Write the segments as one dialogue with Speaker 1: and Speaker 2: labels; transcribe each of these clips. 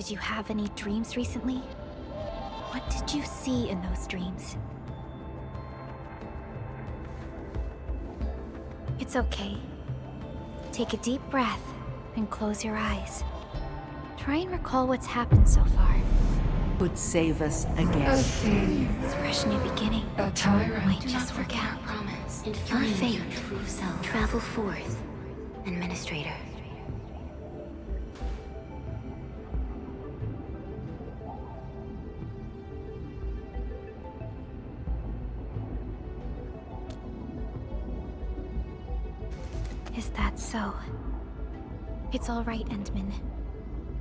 Speaker 1: Did you have any dreams recently? What did you see in those dreams? It's okay. Take a deep breath and close your eyes. Try and recall what's happened so far.
Speaker 2: Would save us again.
Speaker 3: A failure.
Speaker 1: Fresh new beginning.
Speaker 3: A tyrant.
Speaker 1: Might just work out.
Speaker 4: Promise. And
Speaker 1: Your
Speaker 4: find
Speaker 1: fate.
Speaker 4: your true self. Travel forth. Administrator.
Speaker 1: Is that so? It's all right, Endman.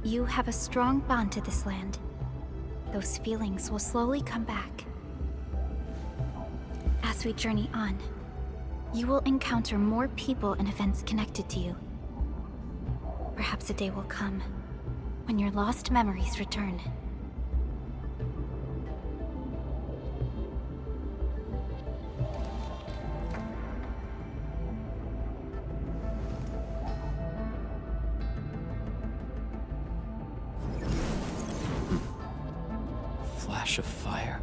Speaker 1: You have a strong bond to this land. Those feelings will slowly come back. As we journey on, you will encounter more people and events connected to you. Perhaps a day will come when your lost memories return.
Speaker 5: Flash of fire.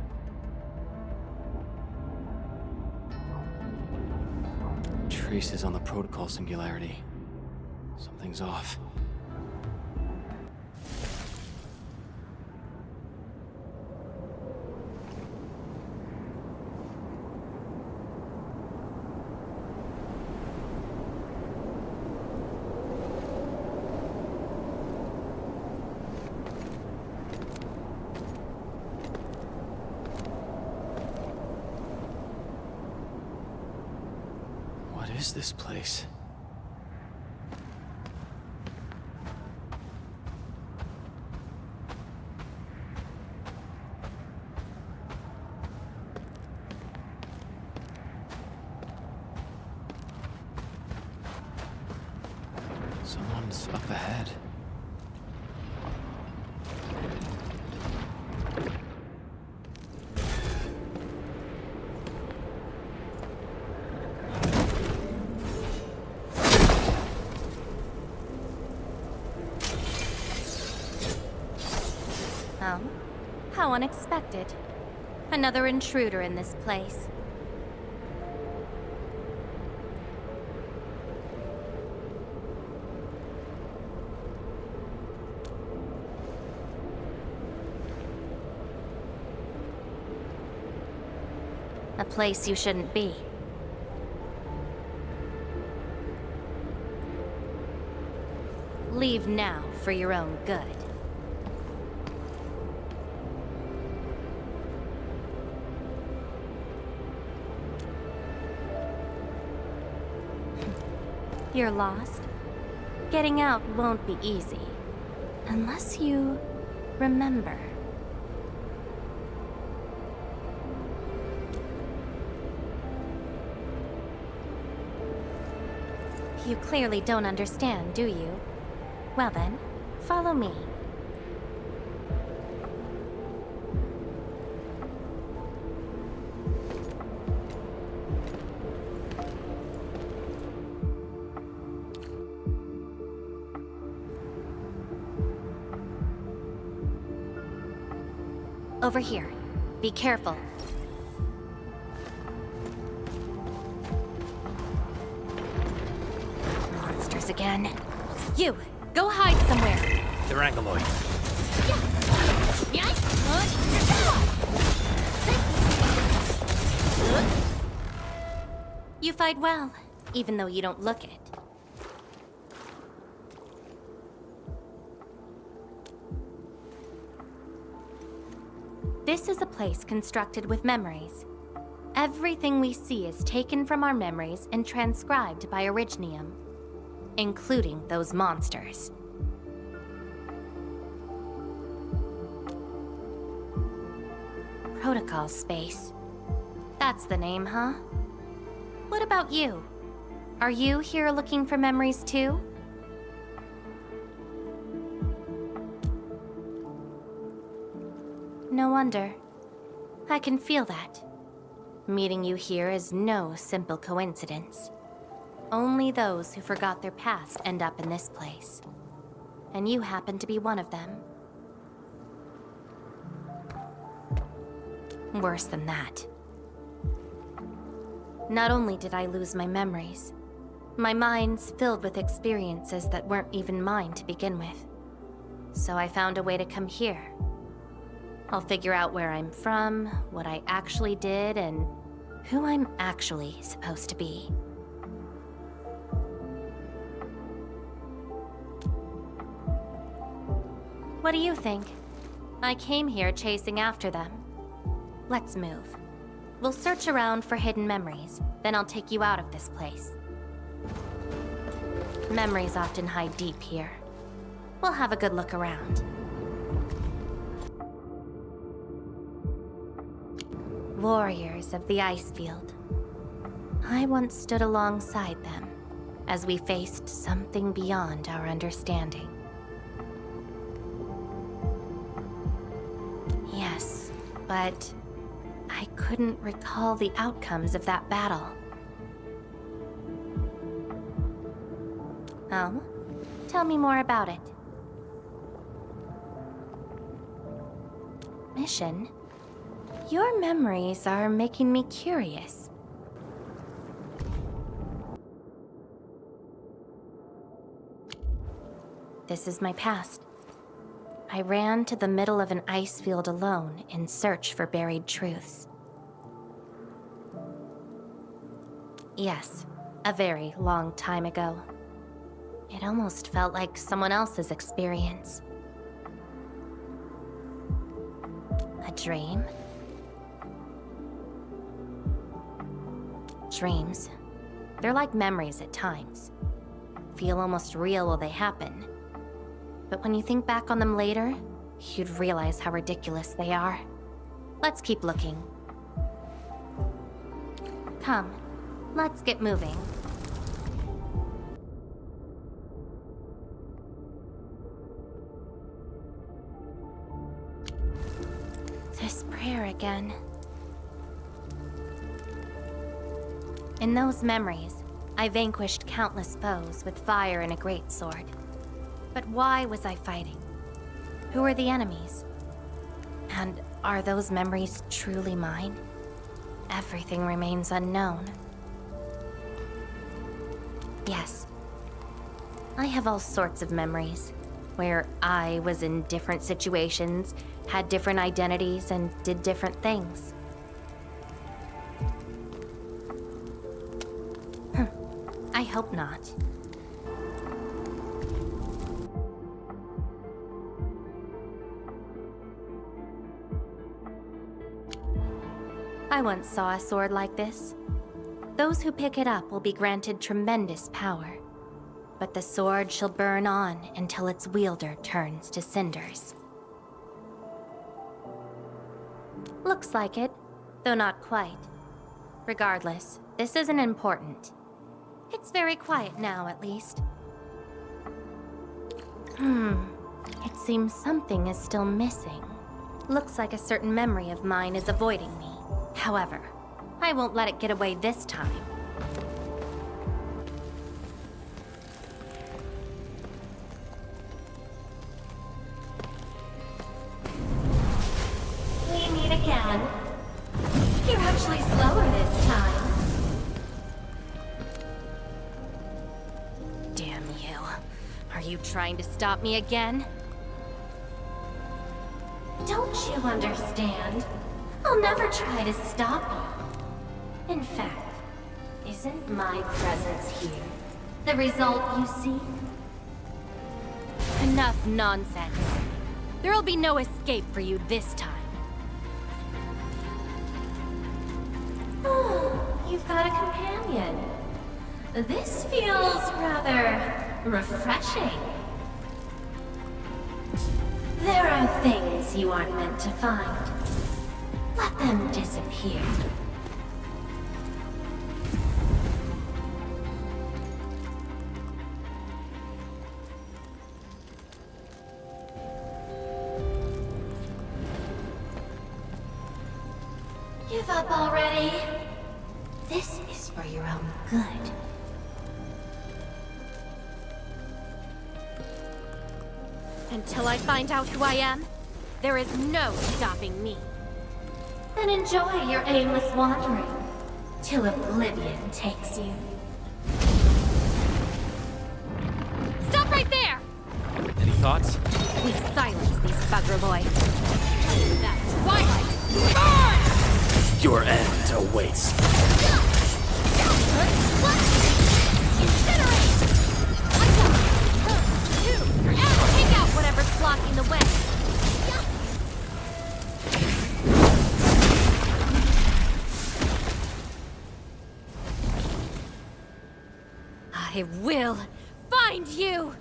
Speaker 5: Traces on the protocol singularity. Something's off. What is this place? Someone's up ahead.
Speaker 1: Oh? How unexpected. Another intruder in this place. A place you shouldn't be. Leave now for your own good. You're lost? Getting out won't be easy. Unless you remember. You clearly don't understand, do you? Well then, follow me. Over here. Be careful. Monsters again. You! Go hide somewhere!
Speaker 5: They're Angaloids.
Speaker 1: You fight well, even though you don't look it. This is a place constructed with memories. Everything we see is taken from our memories and transcribed by Originium, including those monsters. Protocol space. That's the name, huh? What about you? Are you here looking for memories too? No wonder. I can feel that. Meeting you here is no simple coincidence. Only those who forgot their past end up in this place. And you happen to be one of them. Worse than that. Not only did I lose my memories, my mind's filled with experiences that weren't even mine to begin with. So I found a way to come here. I'll figure out where I'm from, what I actually did, and who I'm actually supposed to be. What do you think? I came here chasing after them. Let's move. We'll search around for hidden memories, then I'll take you out of this place. Memories often hide deep here. We'll have a good look around. Warriors of the Icefield. I once stood alongside them as we faced something beyond our understanding. Yes, but I couldn't recall the outcomes of that battle. Oh? Tell me more about it. Mission? Your memories are making me curious. This is my past. I ran to the middle of an ice field alone in search for buried truths. Yes, a very long time ago. It almost felt like someone else's experience. A dream? Dreams. They're like memories at times. Feel almost real while they happen. But when you think back on them later, you'd realize how ridiculous they are. Let's keep looking. Come, let's get moving. This prayer again. In those memories, I vanquished countless foes with fire and a greatsword. But why was I fighting? Who are the enemies? And are those memories truly mine? Everything remains unknown. Yes. I have all sorts of memories, where I was in different situations, had different identities, and did different things. I hope not. I once saw a sword like this. Those who pick it up will be granted tremendous power, but the sword shall burn on until its wielder turns to cinders. Looks like it, though not quite. Regardless, this isn't important. It's very quiet now, at least. It seems something is still missing. Looks like a certain memory of mine is avoiding me. However, I won't let it get away this time. We meet again. You're actually slower this time. Damn you. Are you trying to stop me again? Don't you understand? I'll never try to stop you. In fact, isn't my presence here the result you seek? Enough nonsense. There'll be no escape for you this time. Oh, you've got a companion. This feels rather refreshing. There are things you aren't meant to find. Let them disappear. Give up already. This is for your own good. Until I find out who I am, there is no stopping me. Then enjoy your aimless wandering, till oblivion takes you. Stop right there!
Speaker 5: Any thoughts?
Speaker 1: We silence these buggerloids. That twilight! Burn!
Speaker 5: Your end awaits.
Speaker 1: Incinerate! Take out whatever's blocking the way. I will find you!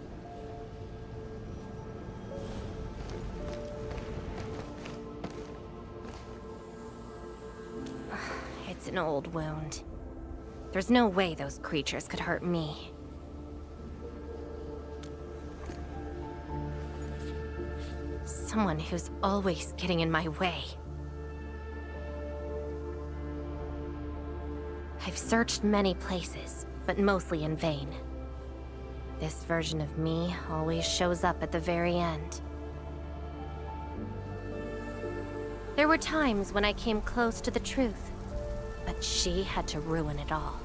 Speaker 1: It's an old wound. There's no way those creatures could hurt me. Someone who's always getting in my way. I've searched many places, but mostly in vain. This version of me always shows up at the very end. There were times when I came close to the truth, but she had to ruin it all.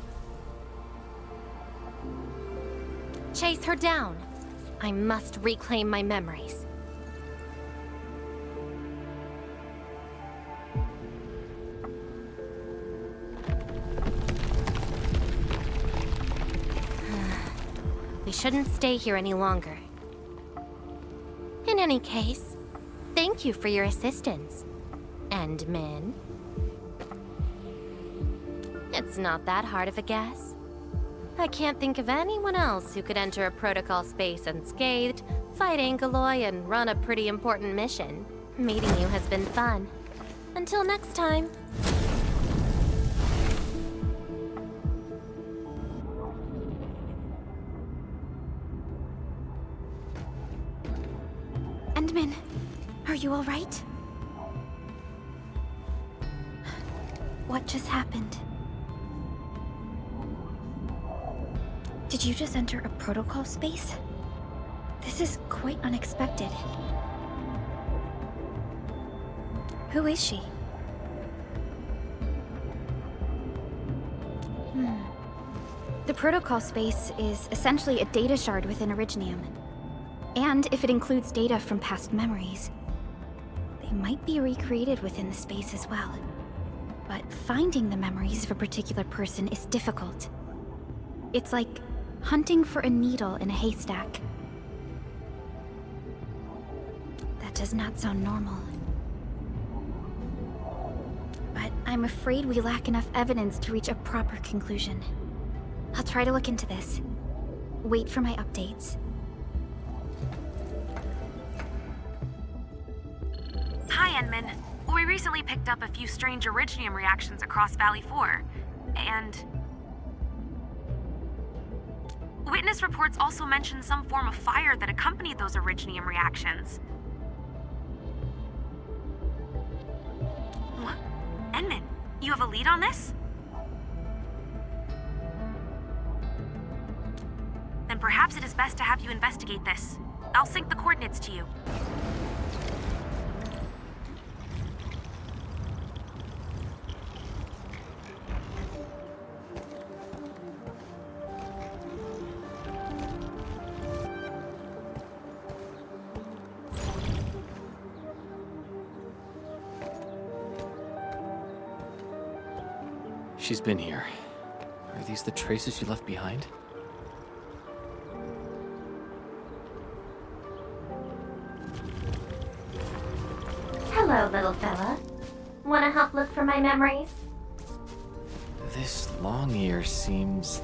Speaker 1: Chase her down. I must reclaim my memories. We shouldn't stay here any longer. In any case, thank you for your assistance, Endmin. It's not that hard of a guess. I can't think of anyone else who could enter a protocol space unscathed, fight Angaloid, and run a pretty important mission. Meeting you has been fun. Until next time.
Speaker 4: Endmin, are you all right? What just happened? Did you just enter a protocol space? This is quite unexpected. Who is she? The protocol space is essentially a data shard within Originium. And if it includes data from past memories, they might be recreated within the space as well. But finding the memories of a particular person is difficult. It's like hunting for a needle in a haystack. That does not sound normal. But I'm afraid we lack enough evidence to reach a proper conclusion. I'll try to look into this. Wait for my updates.
Speaker 3: Hi, Enman. We recently picked up a few strange Originium reactions across Valley 4, and... Witness reports also mention some form of fire that accompanied those Originium reactions. What? Enman, you have a lead on this? Then perhaps it is best to have you investigate this. I'll sync the coordinates to you.
Speaker 5: She's been here. Are these the traces she left behind?
Speaker 1: Hello, little fella. Wanna help look for my memories?
Speaker 5: This long ear seems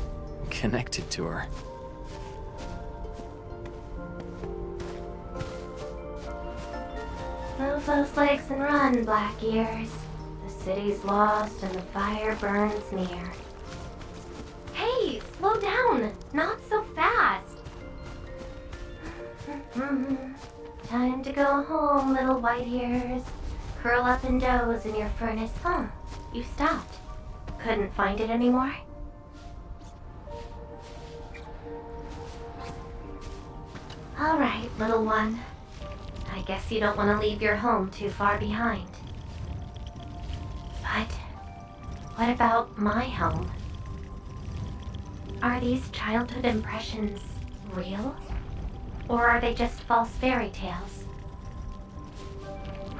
Speaker 5: connected to her.
Speaker 1: Move those legs and run, Black Ears. The city's lost and the fire burns near. Hey, slow down! Not so fast! Time to go home, little white ears. Curl up and doze in your furnace. Huh, you stopped. Couldn't find it anymore? Alright, little one. I guess you don't want to leave your home too far behind. What about my home? Are these childhood impressions real? Or are they just false fairy tales?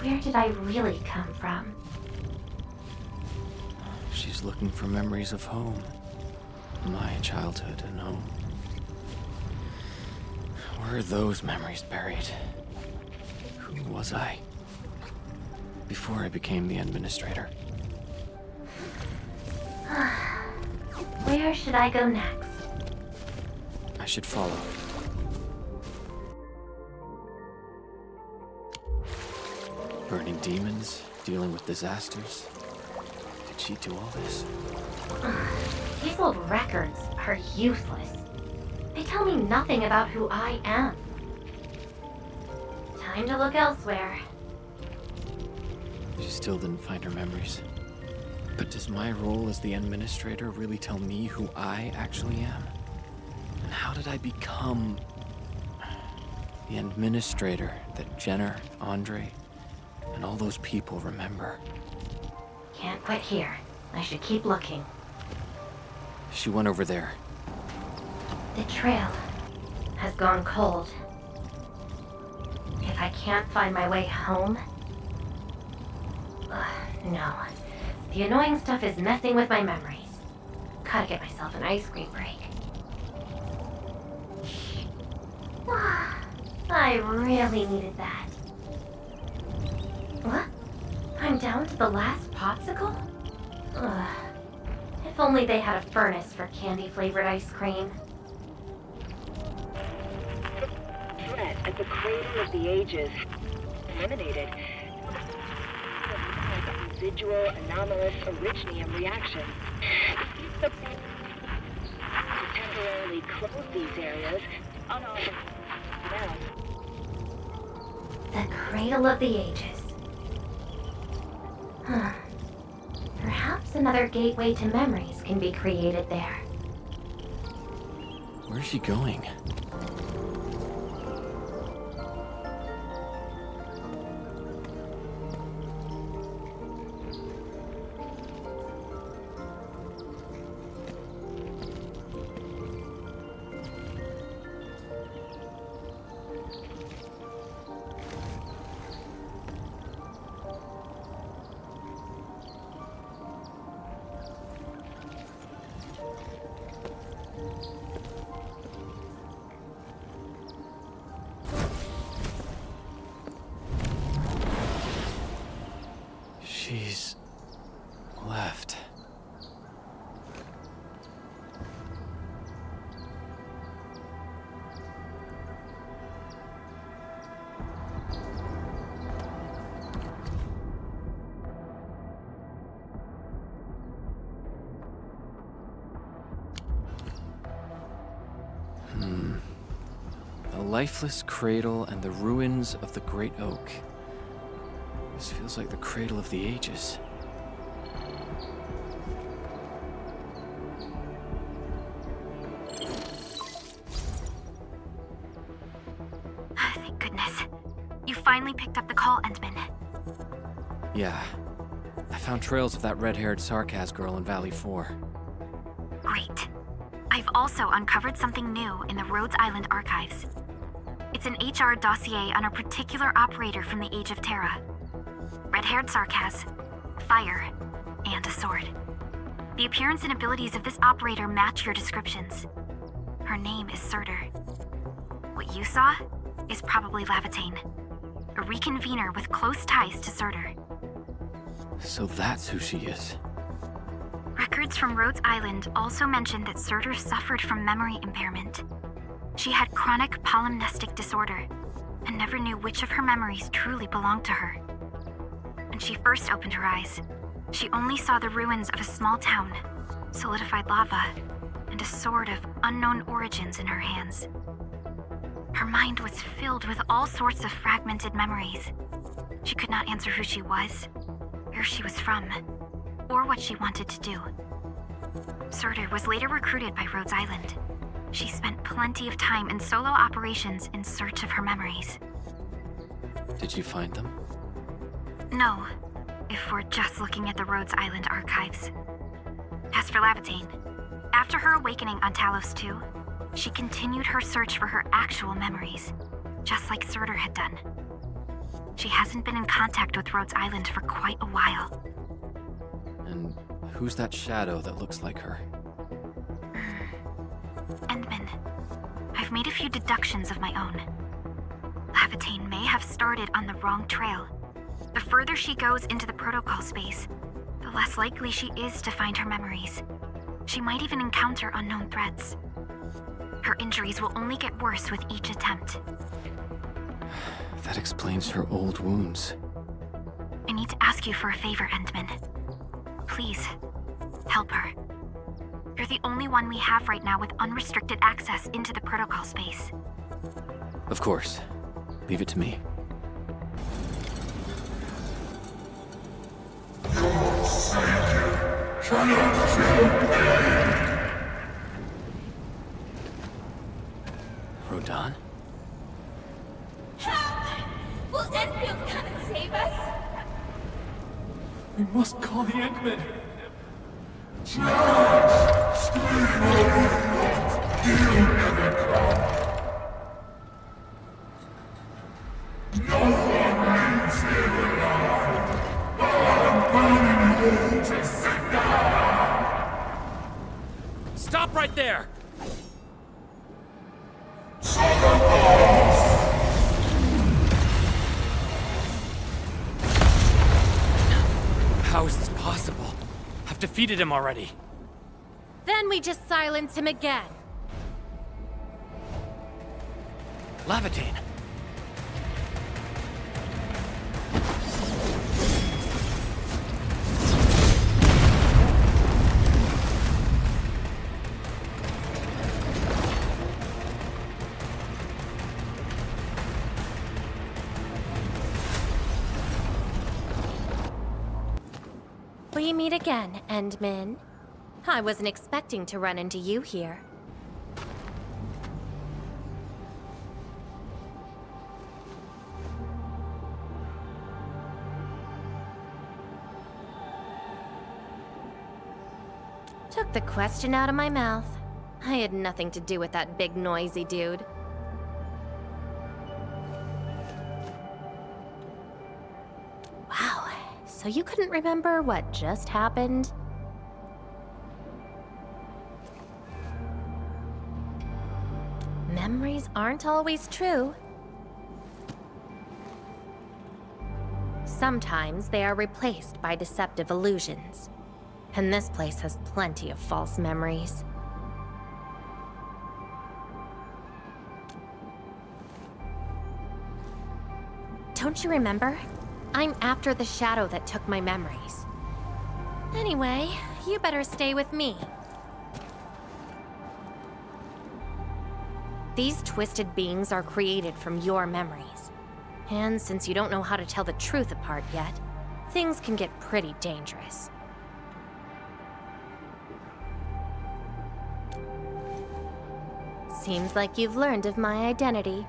Speaker 1: Where did I really come from?
Speaker 5: She's looking for memories of home. My childhood and home. Where are those memories buried? Who was I? Before I became the administrator.
Speaker 1: Where should I go next?
Speaker 5: I should follow. Burning demons, dealing with disasters. Did she do all this?
Speaker 1: These old records are useless. They tell me nothing about who I am. Time to look elsewhere.
Speaker 5: She still didn't find her memories. But does my role as the administrator really tell me who I actually am? And how did I become the administrator that Jenner, Andre, and all those people remember?
Speaker 1: Can't quit here. I should keep looking.
Speaker 5: She went over there.
Speaker 1: The trail has gone cold. If I can't find my way home... no. The annoying stuff is messing with my memories. Gotta get myself an ice cream break. I really needed that. What? I'm down to the last popsicle? If only they had a furnace for candy-flavored ice cream.
Speaker 6: Threat at the Cradle of the Ages. Eliminated. Residual anomalous originium reaction. To temporarily close these areas, unauthorized now.
Speaker 1: The Cradle of the Ages. Perhaps another gateway to memories can be created there.
Speaker 5: Where's she going? She's left. A lifeless cradle and the ruins of the Great Oak. This feels like the Cradle of the Ages.
Speaker 3: Thank goodness. You finally picked up the call, Endman.
Speaker 5: Yeah. I found trails of that red-haired Sarkaz girl in Valley 4.
Speaker 3: Great. I've also uncovered something new in the Rhodes Island archives. It's an HR dossier on a particular operator from the Age of Terra. Red-haired Sarkaz, fire, and a sword. The appearance and abilities of this operator match your descriptions. Her name is Surtr. What you saw is probably Laevatain, a reconvener with close ties to Surtr.
Speaker 5: So that's who she is.
Speaker 3: Records from Rhodes Island also mention that Surtr suffered from memory impairment. She had chronic polymnestic disorder, and never knew which of her memories truly belonged to her. When she first opened her eyes, she only saw the ruins of a small town, solidified lava, and a sword of unknown origins in her hands. Her mind was filled with all sorts of fragmented memories. She could not answer who she was, where she was from, or what she wanted to do. Surtr was later recruited by Rhodes Island. She spent plenty of time in solo operations in search of her memories.
Speaker 5: Did you find them?
Speaker 3: No, if we're just looking at the Rhodes Island archives. As for Laevatain, after her awakening on Talos-II, she continued her search for her actual memories, just like Surtr had done. She hasn't been in contact with Rhodes Island for quite a while.
Speaker 5: And who's that shadow that looks like her?
Speaker 3: Endman, I've made a few deductions of my own. Laevatain may have started on the wrong trail. The further she goes into the protocol space, the less likely she is to find her memories. She might even encounter unknown threats. Her injuries will only get worse with each attempt.
Speaker 5: That explains her old wounds.
Speaker 3: I need to ask you for a favor, Endman. Please, help her. You're the only one we have right now with unrestricted access into the protocol space.
Speaker 5: Of course. Leave it to me. Rodan?
Speaker 7: Will Endfield come and save us?
Speaker 8: We must call the Endmen.
Speaker 5: Stop right there! How is this possible? I've defeated him already.
Speaker 1: Then we just silence him again.
Speaker 5: Laevatain!
Speaker 1: We meet again, Endman. I wasn't expecting to run into you here. Took the question out of my mouth. I had nothing to do with that big noisy dude. Wow, so you couldn't remember what just happened? Memories aren't always true. Sometimes they are replaced by deceptive illusions. And this place has plenty of false memories. Don't you remember? I'm after the shadow that took my memories. Anyway, you better stay with me. These twisted beings are created from your memories. And since you don't know how to tell the truth apart yet, things can get pretty dangerous. Seems like you've learned of my identity.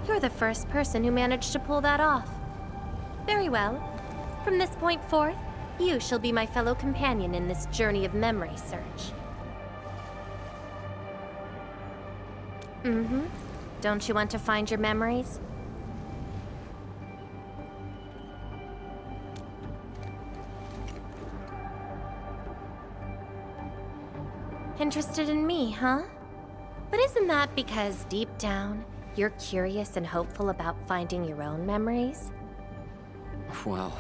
Speaker 1: You're the first person who managed to pull that off. Very well. From this point forth, you shall be my fellow companion in this journey of memory search. Mm-hmm. Don't you want to find your memories? Interested in me, huh? But isn't that because deep down, you're curious and hopeful about finding your own memories?
Speaker 5: Well...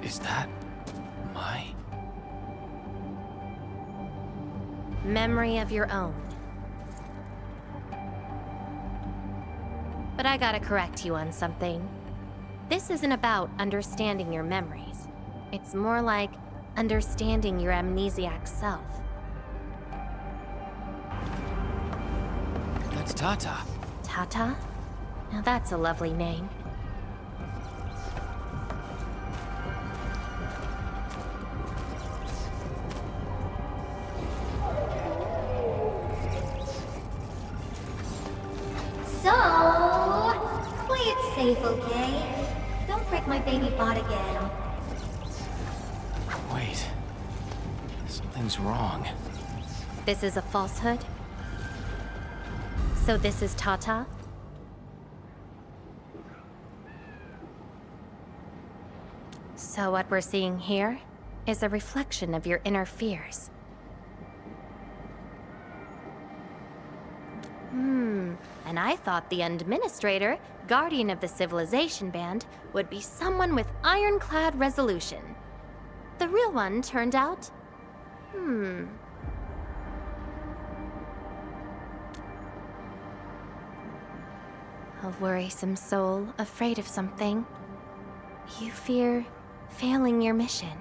Speaker 5: Is that... my...
Speaker 1: memory of your own. But I gotta correct you on something. This isn't about understanding your memories. It's more like understanding your amnesiac self.
Speaker 5: That's Tata.
Speaker 1: Tata? Now that's a lovely name.
Speaker 7: safe, okay? Don't break my baby bot again.
Speaker 5: Wait. Something's wrong.
Speaker 1: This is a falsehood? So this is Tata? So what we're seeing here is a reflection of your inner fears. And I thought the Administrator, Guardian of the Civilization Band, would be someone with ironclad resolution. The real one turned out... A worrisome soul, afraid of something. You fear failing your mission.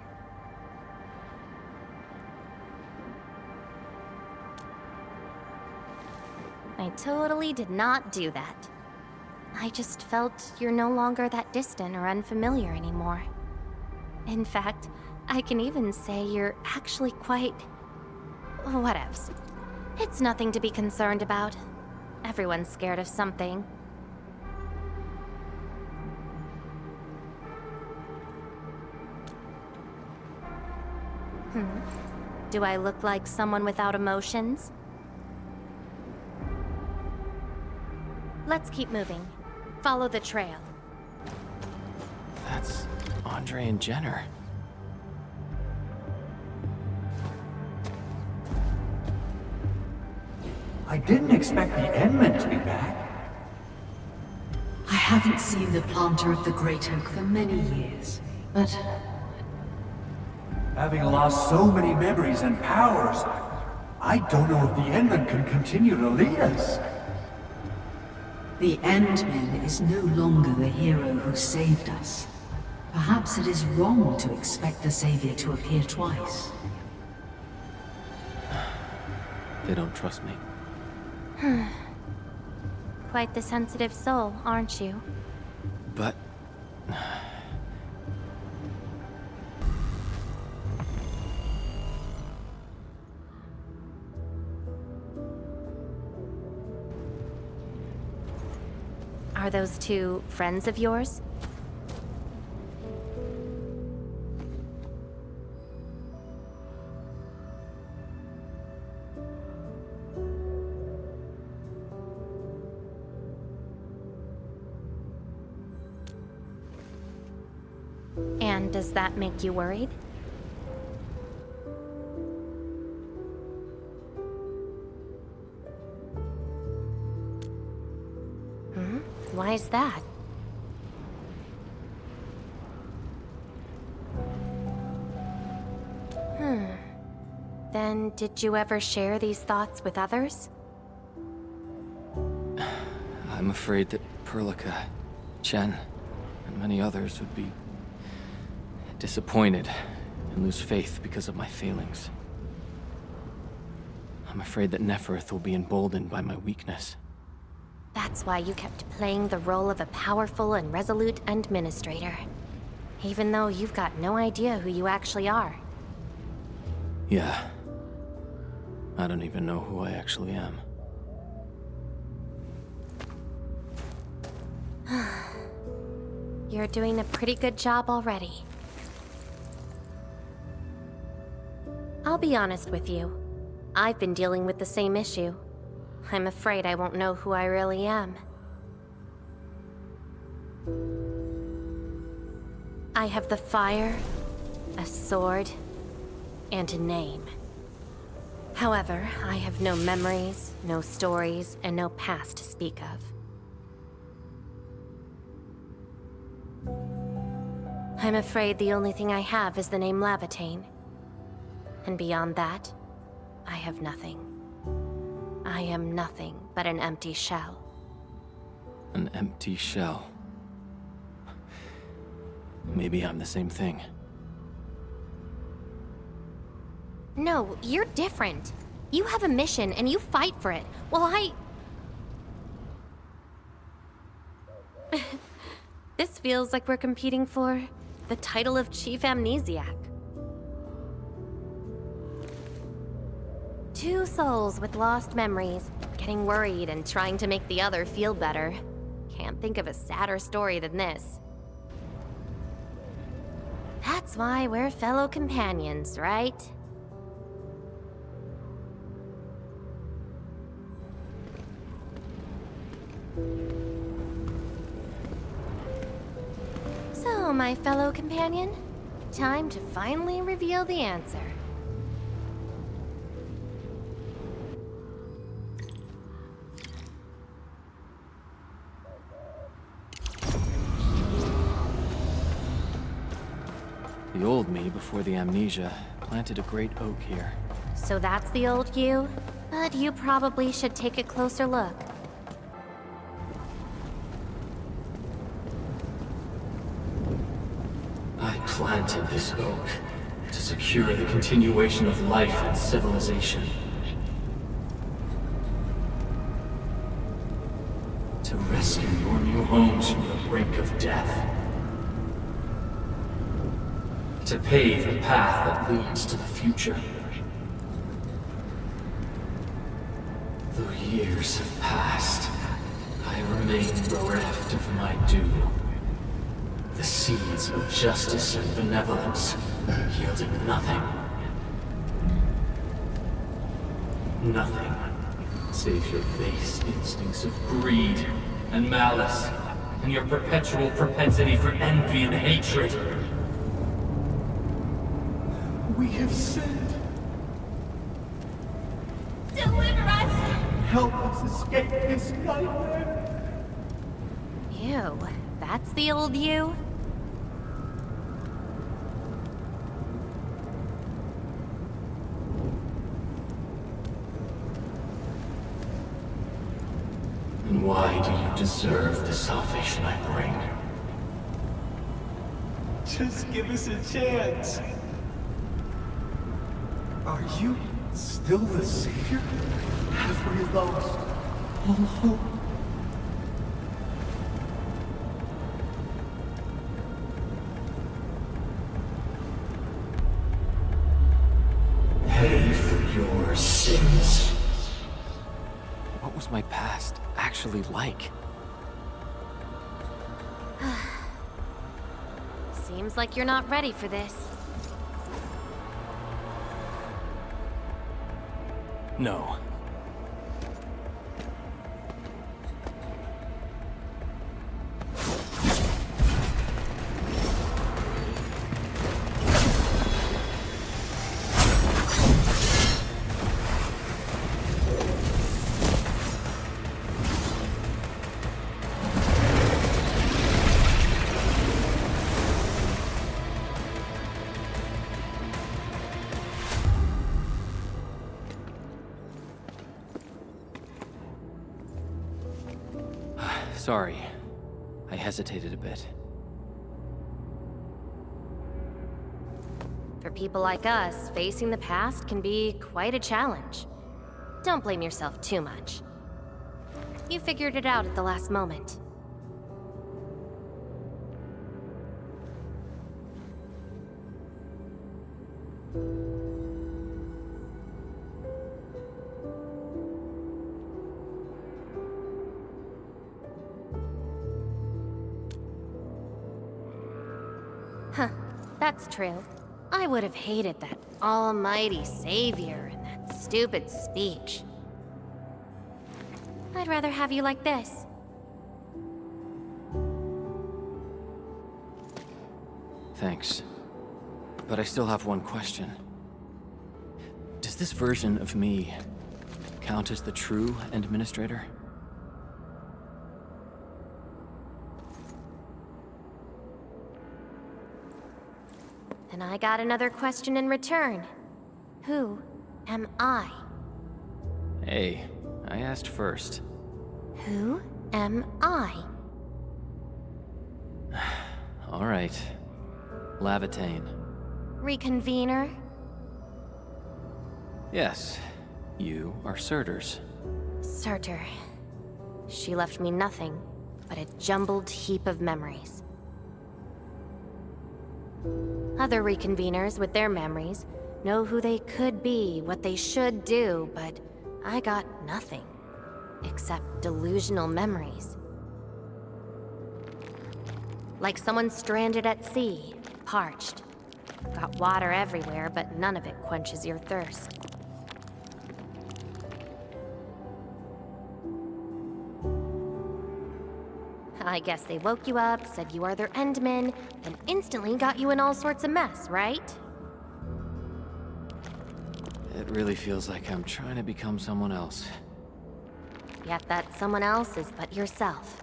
Speaker 1: I totally did not do that. I just felt you're no longer that distant or unfamiliar anymore. In fact, I can even say you're actually quite... whatevs. It's nothing to be concerned about. Everyone's scared of something. Do I look like someone without emotions? Let's keep moving. Follow the trail.
Speaker 5: That's Andre and Jenner.
Speaker 9: I didn't expect the Endmen to be back.
Speaker 2: I haven't seen the planter of the Great Oak for many years, but
Speaker 9: Having lost so many memories and powers, I don't know if the Endmen can continue to lead us.
Speaker 2: the Endman is no longer the hero who saved us. Perhaps it is wrong to expect the Savior to appear twice.
Speaker 5: They don't trust me.
Speaker 1: Quite the sensitive soul, aren't you?
Speaker 5: But...
Speaker 1: Are those two friends of yours? And does that make you worried? Why is that? Then did you ever share these thoughts with others?
Speaker 5: I'm afraid that Perlica, Chen, and many others would be disappointed and lose faith because of my failings. I'm afraid that Neferth will be emboldened by my weakness.
Speaker 1: That's why you kept playing the role of a powerful and resolute administrator. Even though you've got no idea who you actually are.
Speaker 5: Yeah. I don't even know who I actually am.
Speaker 1: You're doing a pretty good job already. I'll be honest with you. I've been dealing with the same issue. I'm afraid I won't know who I really am. I have the fire, a sword, and a name. However, I have no memories, no stories, and no past to speak of. I'm afraid the only thing I have is the name Laevatain. And beyond that, I have nothing. I am nothing but an empty shell.
Speaker 5: An empty shell. Maybe I'm the same thing.
Speaker 1: No, you're different. You have a mission and you fight for it, while This feels like we're competing for the title of Chief Amnesiac. Two souls with lost memories, getting worried and trying to make the other feel better. Can't think of a sadder story than this. That's why we're fellow companions, right? So, my fellow companion, time to finally reveal the answer.
Speaker 5: The old me, before the amnesia, planted a great oak here.
Speaker 1: So that's the old you? But you probably should take a closer look.
Speaker 8: I planted this oak to secure the continuation of life and civilization. To rescue your new homes from the brink of death. To pave a path that leads to the future. Though years have passed, I remain bereft of my due. The seeds of justice and benevolence yielded nothing. Nothing save your base instincts of greed and malice, and your perpetual propensity for envy and hatred.
Speaker 9: We have sinned.
Speaker 7: Deliver us!
Speaker 9: Help us escape this nightmare.
Speaker 1: Ew, that's the old you?
Speaker 8: And why do you deserve the salvation I bring?
Speaker 9: Just give us a chance. Are you still the savior? Have we lost all hope?
Speaker 8: Pay for your sins.
Speaker 5: What was my past actually like?
Speaker 1: Seems like you're not ready for this.
Speaker 5: No. Sorry. I hesitated a bit.
Speaker 1: For people like us, facing the past can be quite a challenge. Don't blame yourself too much. You figured it out at the last moment. Huh, that's true. I would have hated that almighty savior and that stupid speech. I'd rather have you like this.
Speaker 5: Thanks. But I still have one question. Does this version of me count as the true administrator?
Speaker 1: And I got another question in return. Who am I?
Speaker 5: Hey, I asked first.
Speaker 1: Who am I?
Speaker 5: All right. Laevatain.
Speaker 1: Reconvener?
Speaker 5: Yes, you are Surtr's.
Speaker 1: Surtr. She left me nothing but a jumbled heap of memories. Other reconveners with their memories know who they could be, what they should do, but I got nothing except delusional memories. Like someone stranded at sea, parched. Got water everywhere, but none of it quenches your thirst. I guess they woke you up, said you are their endman, and instantly got you in all sorts of mess, right?
Speaker 5: It really feels like I'm trying to become someone else.
Speaker 1: Yet that someone else is but yourself.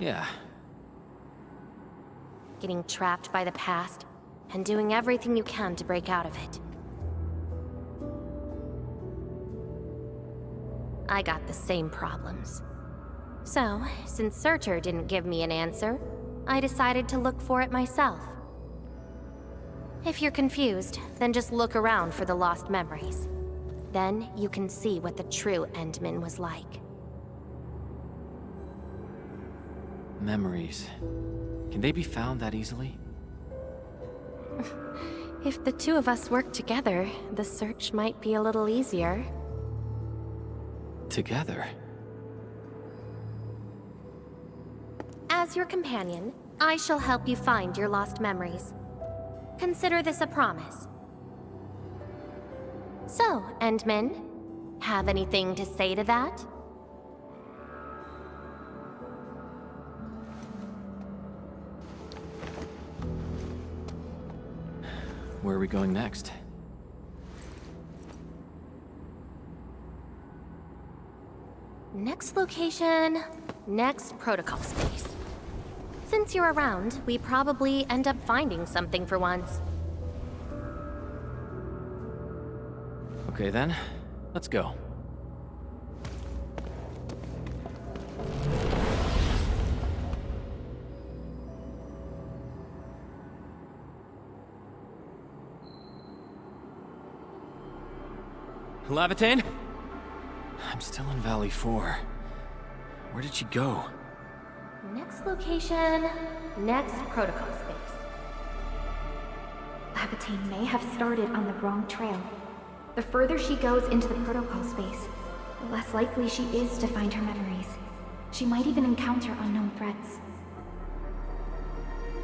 Speaker 5: Yeah.
Speaker 1: Getting trapped by the past, and doing everything you can to break out of it. I got the same problems. So, since Surtr didn't give me an answer, I decided to look for it myself. If you're confused, then just look around for the lost memories. Then you can see what the true Endman was like.
Speaker 5: Memories. Can they be found that easily?
Speaker 1: If the two of us work together, the search might be a little easier.
Speaker 5: Together?
Speaker 1: As your companion, I shall help you find your lost memories. Consider this a promise. So, Endman, have anything to say to that?
Speaker 5: Where are we going next?
Speaker 1: Next location, next protocol space. Since you're around, we probably end up finding something for once.
Speaker 5: Okay then, let's go. Laevatain? I'm still in Valley 4. Where did she go?
Speaker 1: Next location, next protocol space.
Speaker 4: Laevatain may have started on the wrong trail. The further she goes into the protocol space, the less likely she is to find her memories. She might even encounter unknown threats.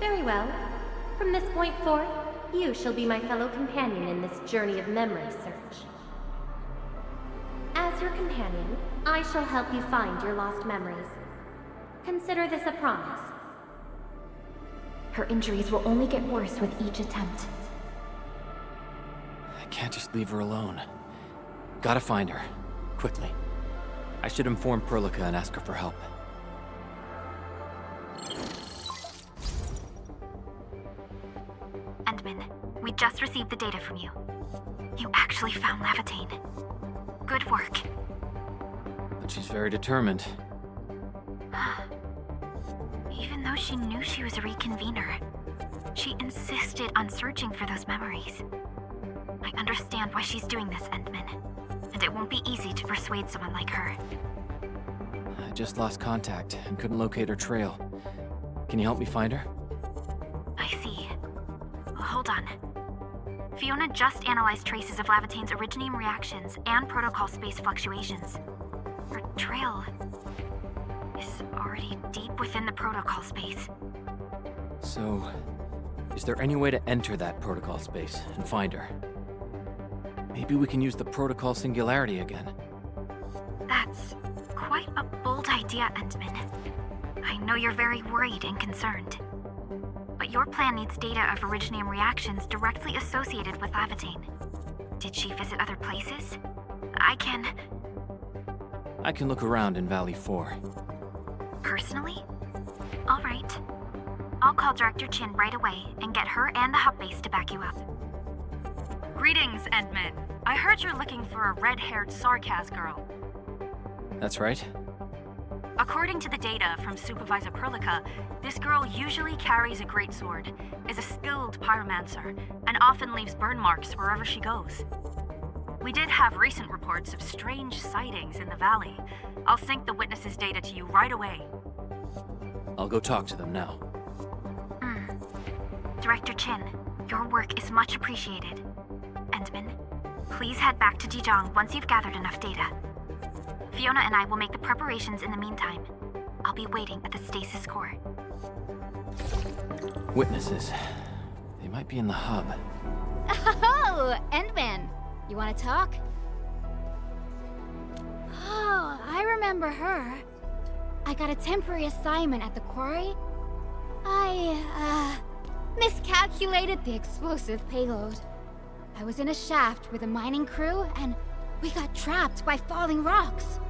Speaker 1: Very well. From this point forth, you shall be my fellow companion in this journey of memory search. As your companion, I shall help you find your lost memories. Consider this a promise.
Speaker 4: Her injuries will only get worse with each attempt.
Speaker 5: I can't just leave her alone. Gotta find her. Quickly. I should inform Perlica and ask her for help.
Speaker 3: Endman, we just received the data from you. You actually found Laevatain. Good work.
Speaker 5: But she's very determined.
Speaker 3: Even though she knew she was a reconvener, she insisted on searching for those memories. I understand why she's doing this, Endman, and it won't be easy to persuade someone like her.
Speaker 5: I just lost contact and couldn't locate her trail. Can you help me find her?
Speaker 3: I see. Hold on. Fiona just analyzed traces of Laevatain's originium reactions and protocol space fluctuations. Her trail is already deep within the protocol space.
Speaker 5: So, is there any way to enter that protocol space and find her? Maybe we can use the protocol Singularity again.
Speaker 3: That's quite a bold idea, Endman. I know you're very worried and concerned. But your plan needs data of originium reactions directly associated with Laevatain. Did she visit other places? I can
Speaker 5: look around in Valley 4.
Speaker 3: Personally? All right. I'll call Director Chin right away and get her and the hub base to back you up.
Speaker 10: Greetings, Endman. I heard you're looking for a red-haired Sarkaz girl.
Speaker 5: That's right.
Speaker 10: According to the data from Supervisor Perlica, this girl usually carries a greatsword, is a skilled pyromancer, and often leaves burn marks wherever she goes. We did have recent reports of strange sightings in the valley. I'll sync the witnesses' data to you right away.
Speaker 5: I'll go talk to them now.
Speaker 3: Director Chin, your work is much appreciated. Endman, please head back to Jijang once you've gathered enough data. Fiona and I will make the preparations in the meantime. I'll be waiting at the stasis core.
Speaker 5: Witnesses. They might be in the hub.
Speaker 4: Oh, Endman. You want to talk? Oh, I remember her. I got a temporary assignment at the quarry. I, miscalculated the explosive payload. I was in a shaft with a mining crew, and we got trapped by falling rocks.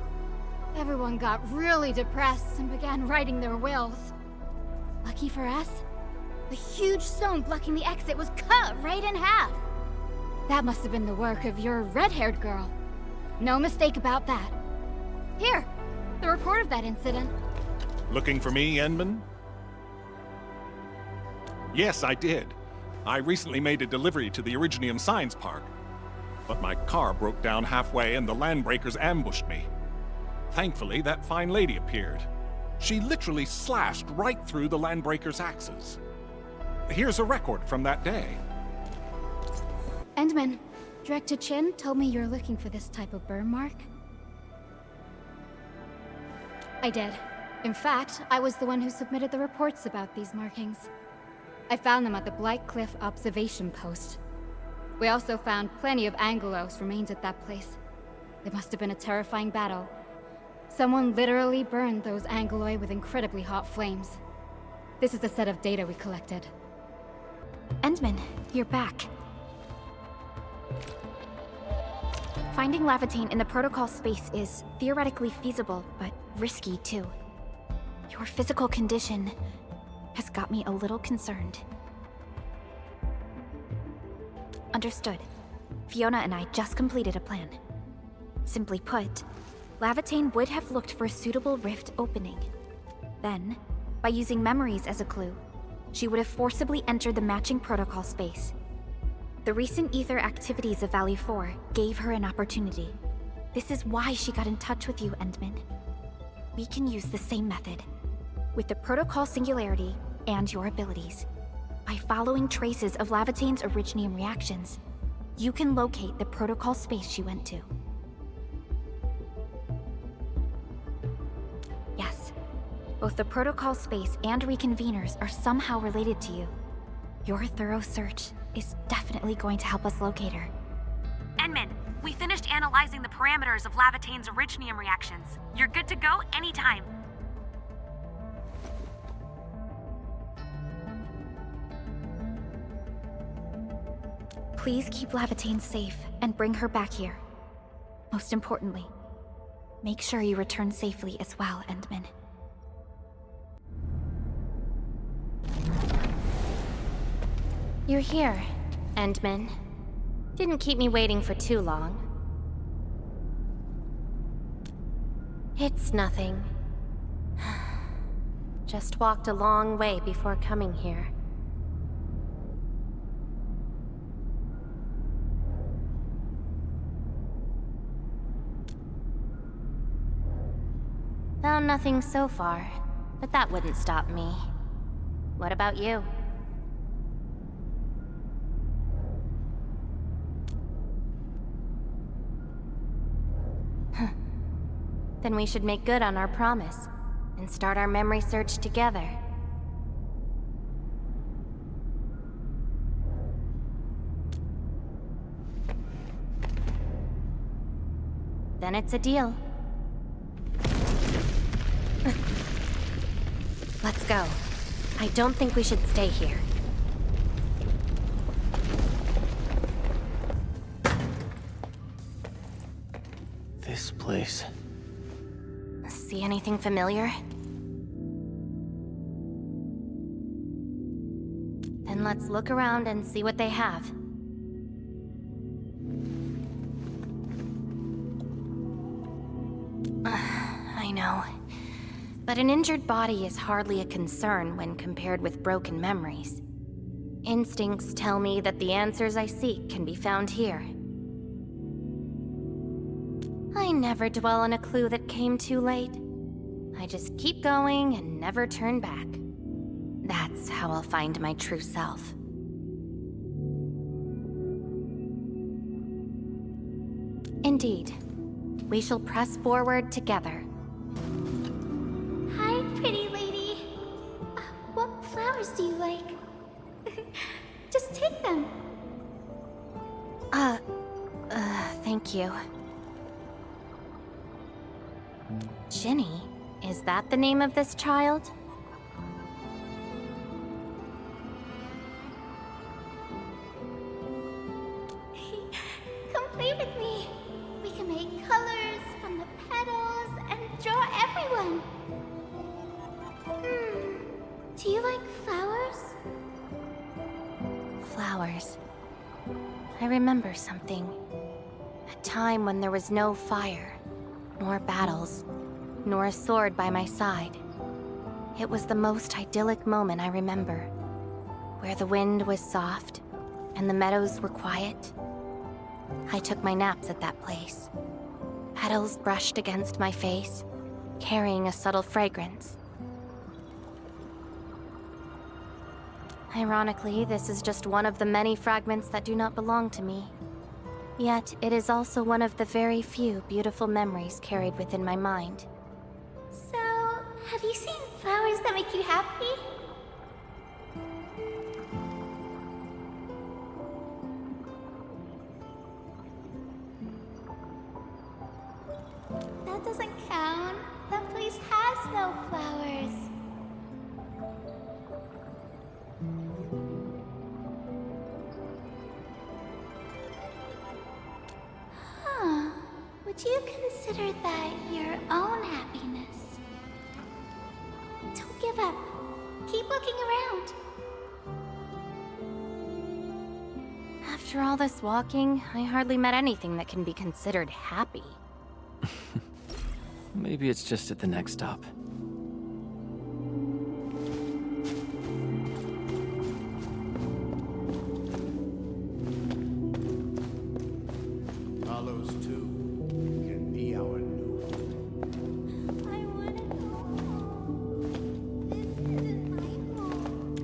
Speaker 4: Everyone got really depressed and began writing their wills. Lucky for us, the huge stone blocking the exit was cut right in half. That must have been the work of your red-haired girl. No mistake about that. Here, the report of that incident.
Speaker 11: Looking for me, Endman? Yes, I did. I recently made a delivery to the Originium Science Park. But my car broke down halfway and the landbreakers ambushed me. Thankfully, that fine lady appeared. She literally slashed right through the landbreakers' axes. Here's a record from that day.
Speaker 4: Endman, Director Chin told me you're looking for this type of burn mark. I did. In fact, I was the one who submitted the reports about these markings. I found them at the Blight Cliff observation post. We also found plenty of Angaloids remains at that place. It must have been a terrifying battle. Someone literally burned those Angaloid with incredibly hot flames. This is a set of data we collected.
Speaker 3: Endman, you're back. Finding Laevatain in the protocol space is theoretically feasible, but risky too. Your physical condition has got me a little concerned. Understood. Fiona and I just completed a plan. Simply put, Laevatain would have looked for a suitable rift opening. Then, by using memories as a clue, she would have forcibly entered the matching protocol space. The recent ether activities of Valley 4 gave her an opportunity. This is why she got in touch with you, Endman. We can use the same method, with the protocol singularity and your abilities. By following traces of Laevatain's originium reactions, you can locate the protocol space she went to. Yes, both the protocol space and reconveners are somehow related to you. Your thorough search is definitely going to help us locate her.
Speaker 10: Endman, we finished analyzing the parameters of Laevatain's originium reactions. You're good to go anytime.
Speaker 3: Please keep Laevatain safe and bring her back here. Most importantly, make sure you return safely as well, Endman.
Speaker 1: You're here, Endman. Didn't keep me waiting for too long. It's nothing. Just walked a long way before coming here. Found nothing so far, but that wouldn't stop me. What about you? Then we should make good on our promise and start our memory search together. Then it's a deal. Let's go. I don't think we should stay here.
Speaker 5: This place.
Speaker 1: See anything familiar? Then let's look around and see what they have. I know. But an injured body is hardly a concern when compared with broken memories. Instincts tell me that the answers I seek can be found here. I never dwell on a clue that came too late. I just keep going and never turn back. That's how I'll find my true self. Indeed. We shall press forward together.
Speaker 7: Hi, pretty lady. What flowers do you like? them.
Speaker 1: Thank you. Ginny? Is that the name of this child?
Speaker 7: Come play with me. We can make colors from the petals and draw everyone. Do you like flowers?
Speaker 1: Flowers. I remember something. A time when there was no fire, nor battles, nor a sword by my side. It was the most idyllic moment I remember, where the wind was soft and the meadows were quiet. I took my naps at that place. Petals brushed against my face, carrying a subtle fragrance. Ironically, this is just one of the many fragments that do not belong to me. Yet, it is also one of the very few beautiful memories carried within my mind.
Speaker 7: So, have you seen flowers that make you happy? That doesn't count. That place has no flowers. Huh. Would you consider that your own happiness? Don't give up. Keep looking around.
Speaker 1: After all this walking, I hardly met anything that can be considered happy.
Speaker 5: Maybe it's just at the next stop.
Speaker 12: Talos-II can be our new home.
Speaker 7: I wanna go home. This isn't my home.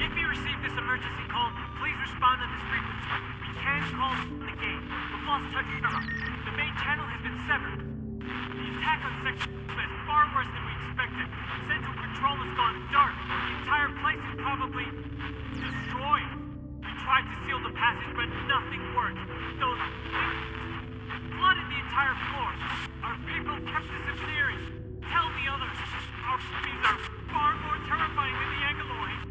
Speaker 13: If you receive this emergency call, please respond on this frequency. We can't call the gate. We've lost touch with them. The main channel has been severed. The attack on Section is far worse than we expected. Central control has gone dark. The entire place is probably destroyed. We tried to seal the passage, but nothing worked. Those things flooded the entire floor. Our people kept disappearing. Tell the others. Our enemies are far more terrifying than the Angaloids.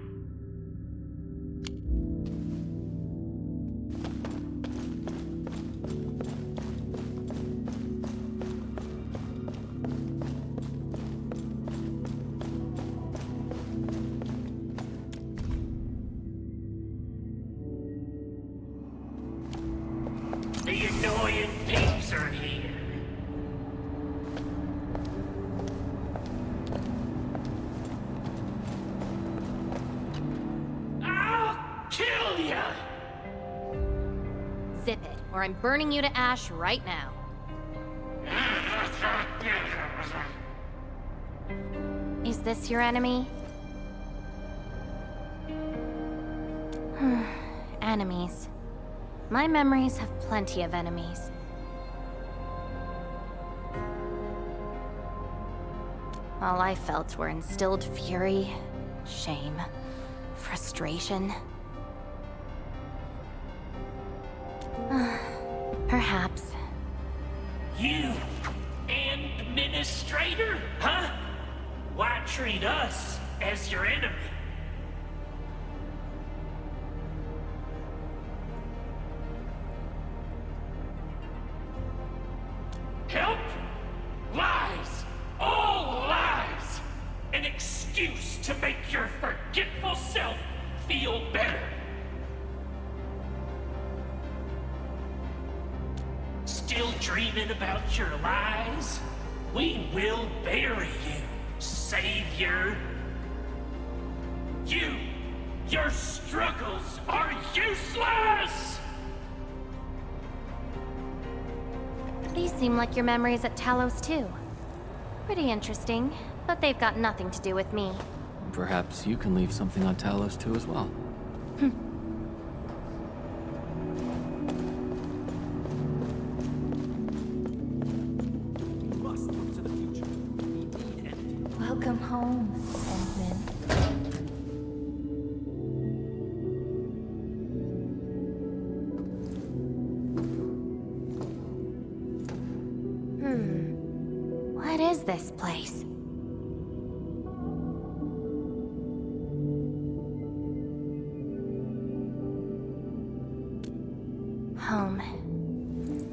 Speaker 8: The annoying peeps are here. I'll kill ya!
Speaker 1: Zip it, or I'm burning you to ash right now. Is this your enemy? Enemies. My memories have plenty of enemies. All I felt were instilled fury, shame, frustration. Perhaps.
Speaker 8: You, administrator, huh? Why treat us as your enemy? Help? Lies! All lies! An excuse to make your forgetful self feel better. Still dreaming about your lies? We will bury you, Savior. Your struggles are useless!
Speaker 1: These seem like your memories at Talos-II. Pretty interesting, but they've got nothing to do with me.
Speaker 5: Perhaps you can leave something on Talos-II as well.
Speaker 7: Welcome home, Endman.
Speaker 1: What is this place? Home.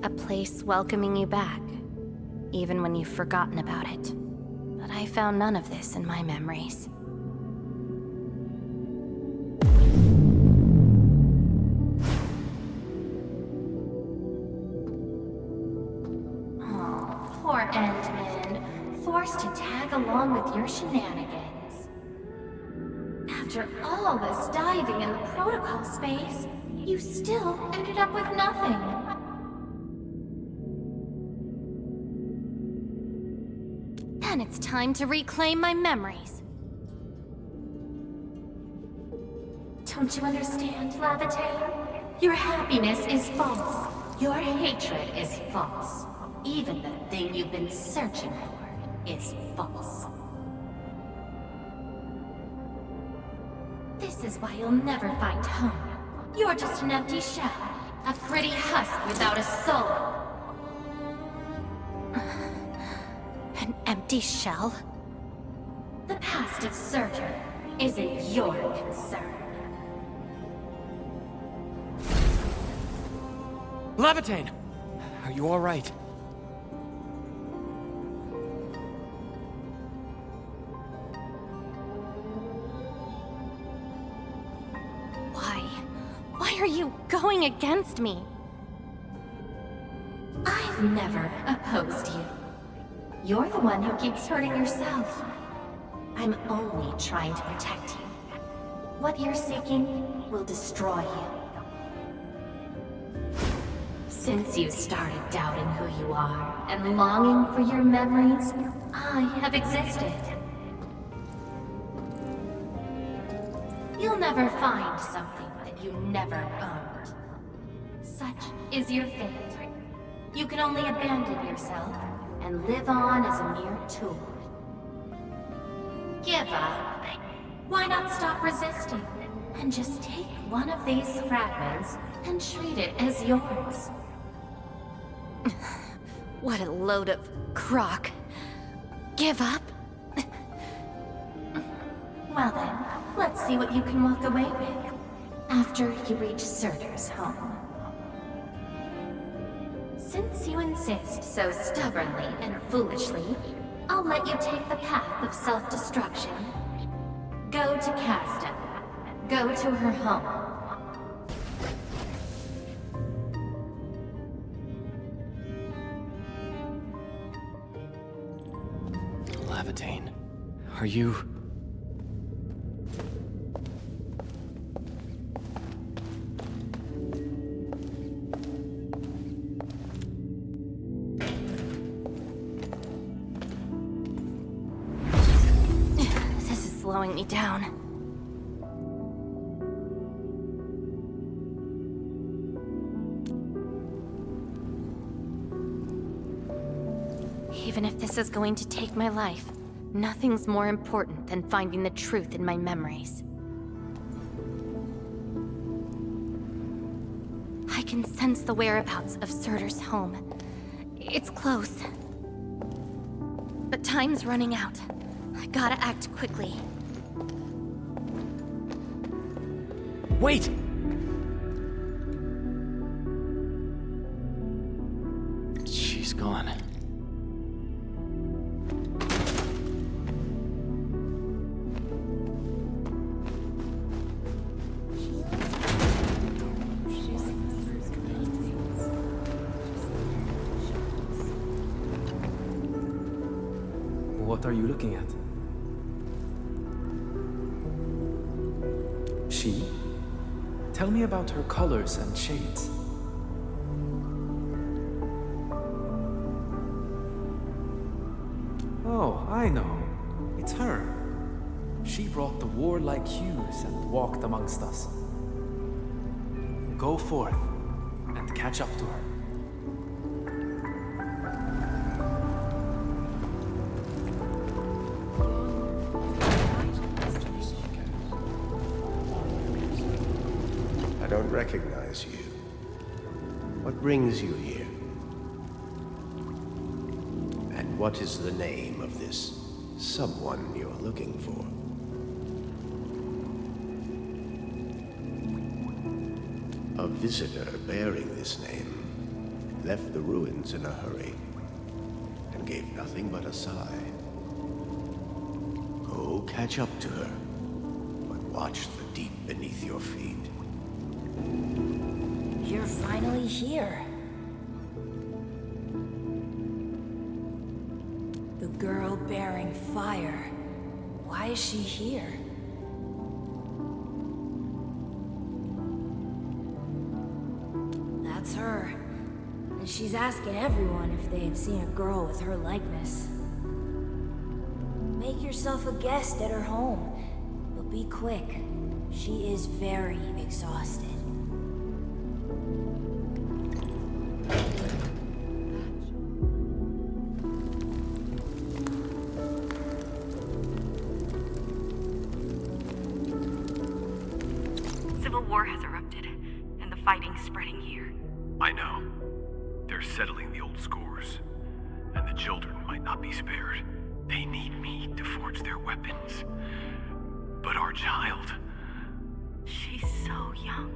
Speaker 1: A place welcoming you back, even when you've forgotten about it. But I found none of this in my memories. Oh, poor Endman. Forced to tag along with your shenanigans. After all this diving in the protocol space, you still ended up with nothing. Then it's time to reclaim my memories. Don't you understand, Laevatain? Your happiness is false. Your hatred is false. Even the thing you've been searching for is false. This is why you'll never find home. You're just an empty shell. A pretty husk without a soul. An empty shell? The past of Surtr isn't your concern.
Speaker 5: Laevatain! Are you alright?
Speaker 1: Why are you going against me? I've never opposed you. You're the one who keeps hurting yourself. I'm only trying to protect you. What you're seeking will destroy you. Since you started doubting who you are and longing for your memories, I have existed. You'll never find something that you never owned. Such is your fate. You can only abandon yourself and live on as a mere tool. Give up. Why not stop resisting and just take one of these fragments and treat it as yours? What a load of crock. Give up? Well then, let's see what you can walk away with after you reach Surtr's home. Since you insist so stubbornly and foolishly, I'll let you take the path of self-destruction. Go to Caston. Go to her home.
Speaker 5: Laevatain, are you...
Speaker 1: This is slowing me down. Even if this is going to take my life, nothing's more important than finding the truth in my memories. I can sense the whereabouts of Surtr's home. It's close. But time's running out. I gotta act quickly.
Speaker 5: Wait! She's gone.
Speaker 14: What are you looking at? She? Tell me about her colors and shades. Oh, I know. It's her. She brought the warlike hues and walked amongst us. Go forth and catch up to her.
Speaker 12: I don't recognize you. What brings you here? And what is the name of this someone you're looking for? A visitor bearing this name left the ruins in a hurry and gave nothing but a sigh. Go catch up to her, but watch the deep beneath your feet.
Speaker 15: You're finally here. The girl bearing fire. Why is she here? That's her. And she's asking everyone if they had seen a girl with her likeness. Make yourself a guest at her home, but be quick. She is very exhausted.
Speaker 10: Civil war has erupted, and the fighting's spreading here.
Speaker 16: I know. They're settling the old scores, and the children might not be spared. They need me to forge their weapons. But our child...
Speaker 10: She's so young.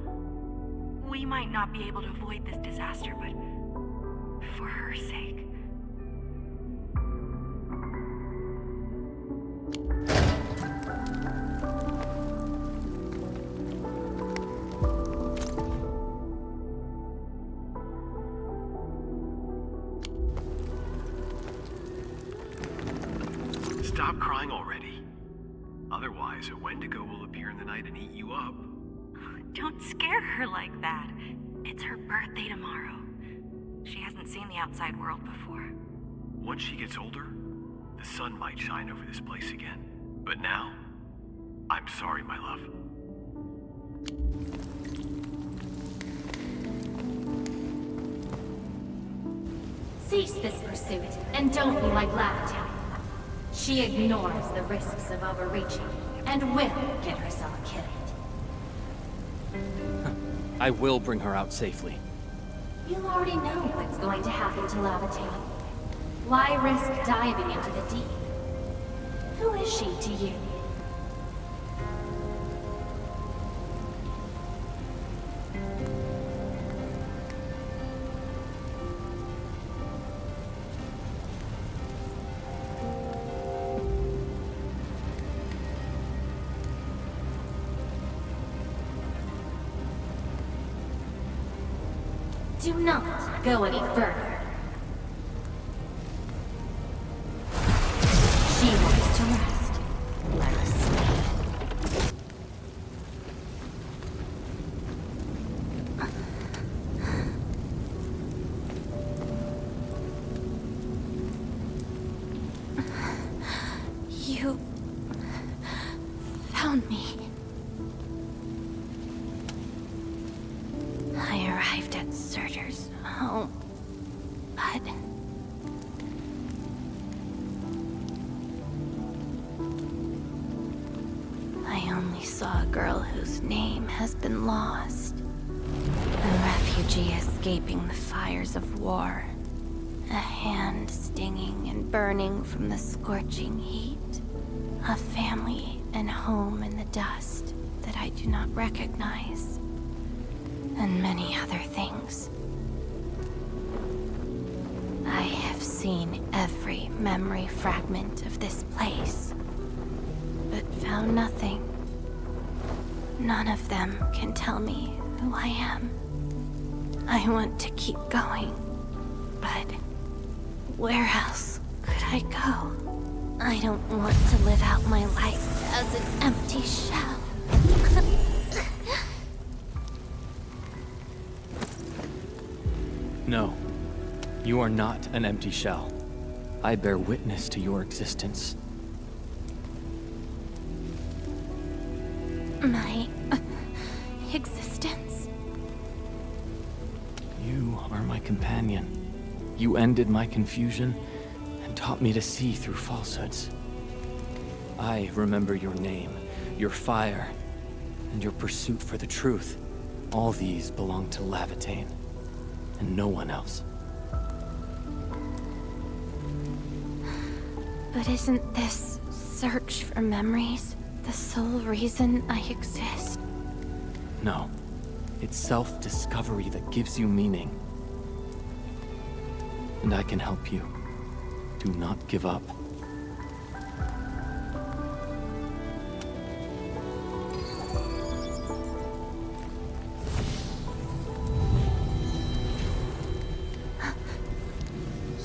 Speaker 10: We might not be able to avoid this disaster, but for her sake...
Speaker 16: Stop crying already. Otherwise, a Wendigo will appear in the night and eat you up.
Speaker 10: Don't scare her like that. It's her birthday tomorrow. She hasn't seen the outside world before.
Speaker 16: Once she gets older, the sun might shine over this place again. But now, I'm sorry, my love.
Speaker 1: Cease this pursuit, and don't be like Laevatain. She ignores the risks of overreaching, and will get herself killed.
Speaker 5: I will bring her out safely.
Speaker 1: You already know what's going to happen to Laevatain. Why risk diving into the deep? Who is she to you? Do not go any further. She wants to rest. Let her sleep.
Speaker 4: You found me.
Speaker 1: I arrived at Surtr's home, but... I only saw a girl whose name has been lost. A refugee escaping the fires of war. A hand stinging and burning from the scorching heat. A family and home in the dust that I do not recognize. And many other things. I have seen every memory fragment of this place, but found nothing. None of them can tell me who I am. I want to keep going, but where else could I go? I don't want to live out my life as an empty shell.
Speaker 5: No, you are not an empty shell. I bear witness to your existence.
Speaker 1: My existence?
Speaker 5: You are my companion. You ended my confusion and taught me to see through falsehoods. I remember your name, your fire, and your pursuit for the truth. All these belong to Laevatain. And no one else.
Speaker 1: But isn't this search for memories the sole reason I exist?
Speaker 5: No. It's self-discovery that gives you meaning. And I can help you. Do not give up.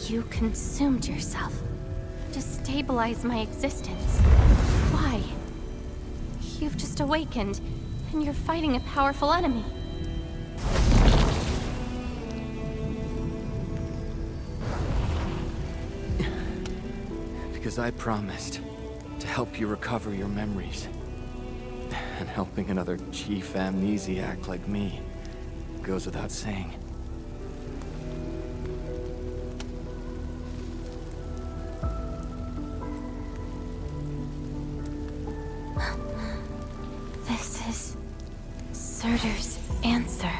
Speaker 1: You consumed yourself to stabilize my existence. Why? You've just awakened, and you're fighting a powerful enemy.
Speaker 5: Because I promised to help you recover your memories. And helping another chief amnesiac like me goes without saying.
Speaker 1: This is Surtr's answer.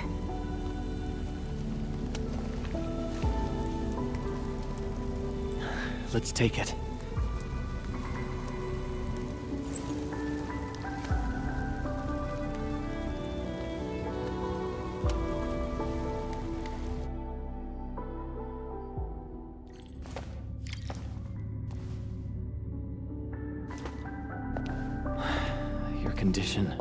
Speaker 5: Let's take it. Your condition.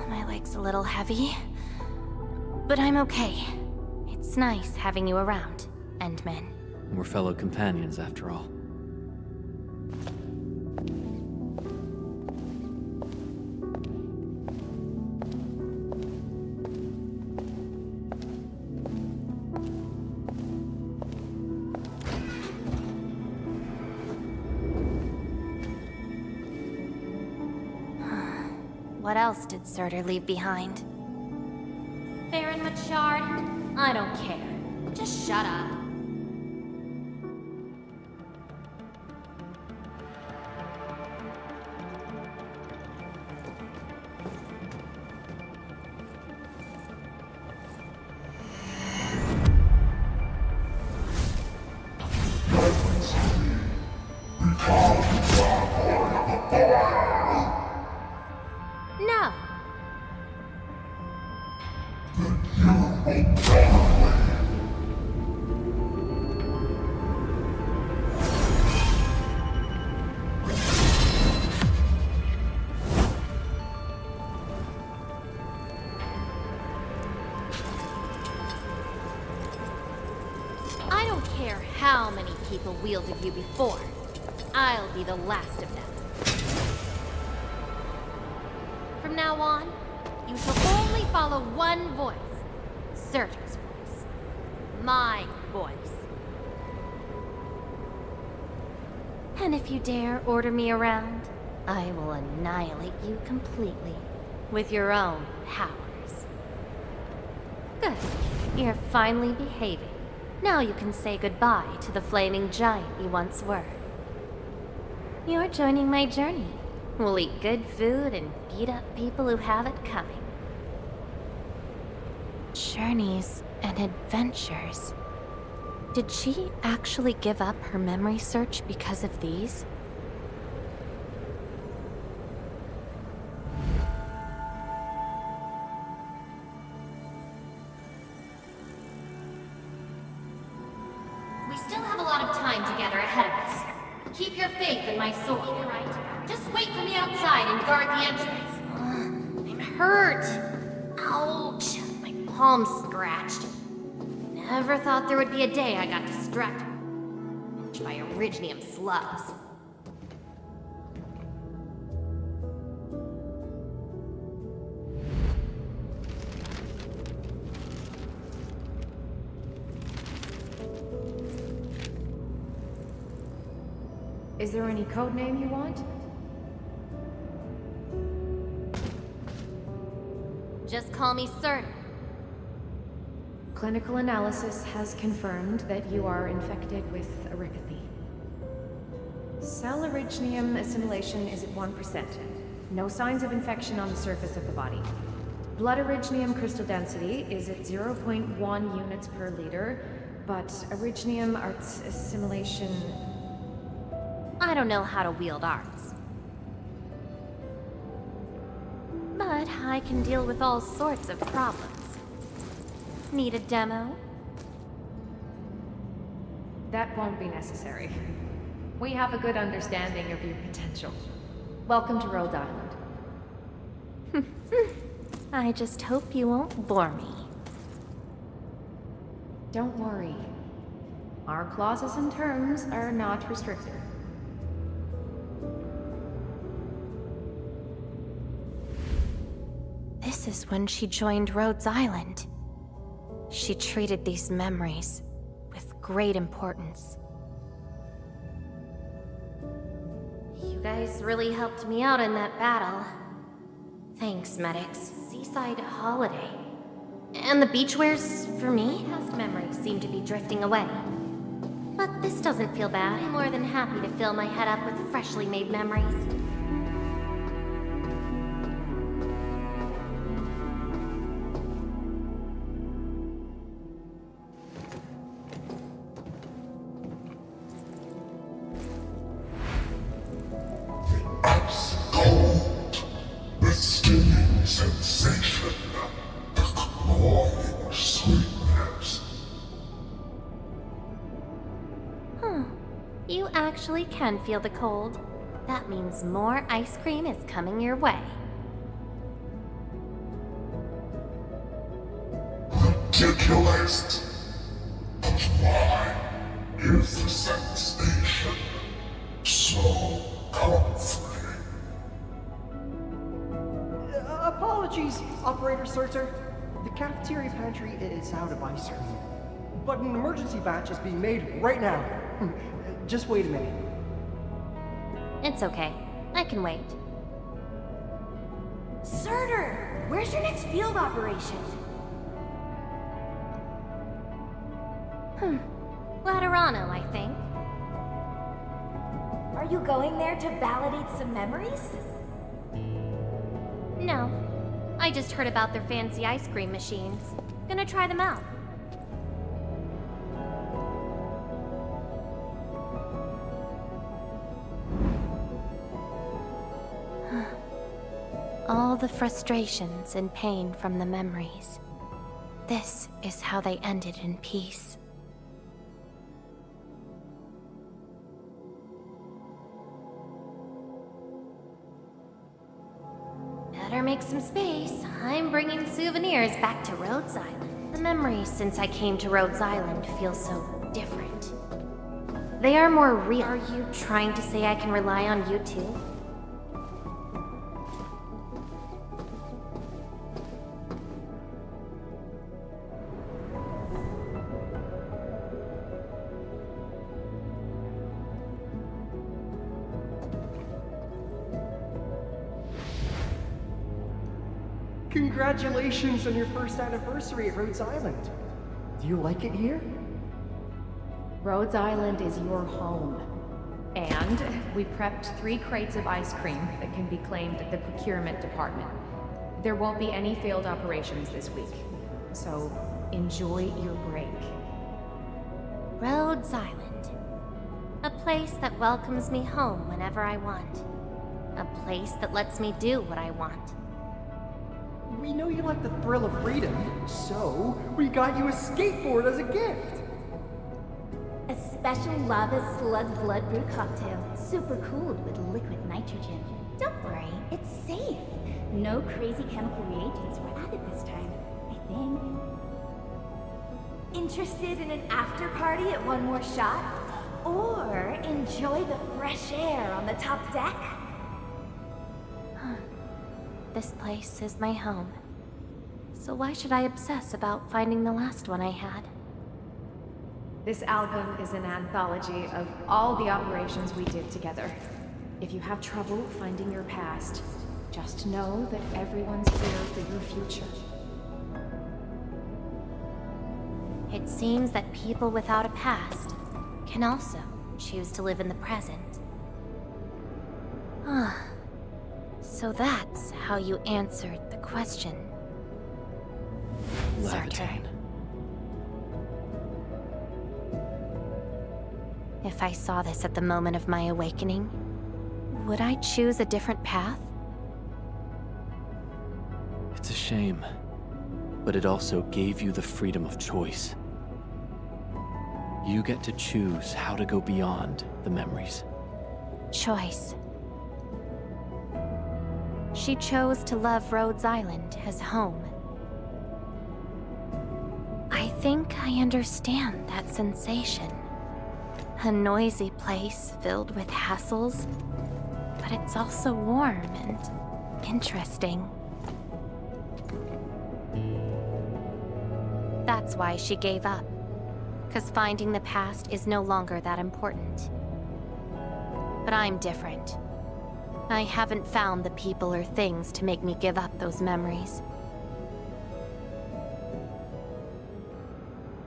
Speaker 1: My leg's a little heavy, but I'm okay. It's nice having you around, Endman.
Speaker 5: We're fellow companions, after all.
Speaker 1: What else did Surtr leave behind? Baron Machard? I don't care. Just shut up. No. I don't care how many people wielded you before. I'll be the last of them. From now on, you shall only follow one voice. Surtr's voice. My voice. And if you dare order me around, I will annihilate you completely. With your own powers. Good. You're finally behaving. Now you can say goodbye to the flaming giant you once were. You're joining my journey. We'll eat good food and beat up people who have it coming. Journeys and adventures. Did she actually give up her memory search because of these? We still have a lot of time together ahead of us. Keep your faith in my sword, right? Just wait for me outside and guard the entrance. I'm hurt. Ouch. My palm's scratched. Never thought there would be a day I got distracted by Originium slugs.
Speaker 17: Is there any code name you want?
Speaker 1: Just call me Surtr.
Speaker 17: Clinical analysis has confirmed that you are infected with erythopathy. Cell originium assimilation is at 1%. No signs of infection on the surface of the body. Blood originium crystal density is at 0.1 units per liter, but Originium arts assimilation...
Speaker 1: I don't know how to wield arts. But I can deal with all sorts of problems. Need a demo?
Speaker 17: That won't be necessary. We have a good understanding of your potential. Welcome to Rhodes Island.
Speaker 1: I just hope you won't bore me.
Speaker 17: Don't worry. Our clauses and terms are not restrictive.
Speaker 1: This is when she joined Rhodes Island. She treated these memories with great importance. You guys really helped me out in that battle. Thanks, medics. Seaside holiday. And the beachwares, for me, past memories seem to be drifting away. But this doesn't feel bad. I'm more than happy to fill my head up with freshly made memories. You actually can feel the cold. That means more ice cream is coming your way.
Speaker 18: Ridiculous! But why is the sensation so comforting?
Speaker 19: Apologies, Operator Surtr. The cafeteria pantry is out of ice cream. But an emergency batch is being made right now. Just wait a minute.
Speaker 1: It's okay. I can wait.
Speaker 15: Surtr! Where's your next field operation?
Speaker 1: Laterano, I think.
Speaker 15: Are you going there to validate some memories?
Speaker 1: No. I just heard about their fancy ice cream machines. Gonna try them out. All the frustrations and pain from the memories. This is how they ended in peace. Better make some space. I'm bringing souvenirs back to Rhodes Island. The memories since I came to Rhodes Island feel so different. They are more real. Are you trying to say I can rely on you too?
Speaker 19: Congratulations on your first anniversary at Rhodes Island. Do you like it here?
Speaker 17: Rhodes Island is your home. And we prepped 3 crates of ice cream that can be claimed at the procurement department. There won't be any failed operations this week, so enjoy your break.
Speaker 1: Rhodes Island. A place that welcomes me home whenever I want. A place that lets me do what I want.
Speaker 19: We know you like the thrill of freedom, so we got you a skateboard as a gift.
Speaker 7: A special lava slug blood brew cocktail, super cooled with liquid nitrogen. Don't worry, it's safe. No crazy chemical reagents were added this time, I think. Interested in an after party at One More Shot? Or enjoy the fresh air on the top deck?
Speaker 1: This place is my home. So why should I obsess about finding the last one I had?
Speaker 17: This album is an anthology of all the operations we did together. If you have trouble finding your past, just know that everyone's here for your future.
Speaker 1: It seems that people without a past can also choose to live in the present. Ah. So that's how you answered the question.
Speaker 5: Laevatain.
Speaker 1: If I saw this at the moment of my awakening, would I choose a different path?
Speaker 5: It's a shame, but it also gave you the freedom of choice. You get to choose how to go beyond the memories.
Speaker 1: Choice. She chose to love Rhodes Island as home. I think I understand that sensation. A noisy place filled with hassles, but it's also warm and interesting. That's why she gave up, 'cause finding the past is no longer that important. But I'm different. I haven't found the people or things to make me give up those memories.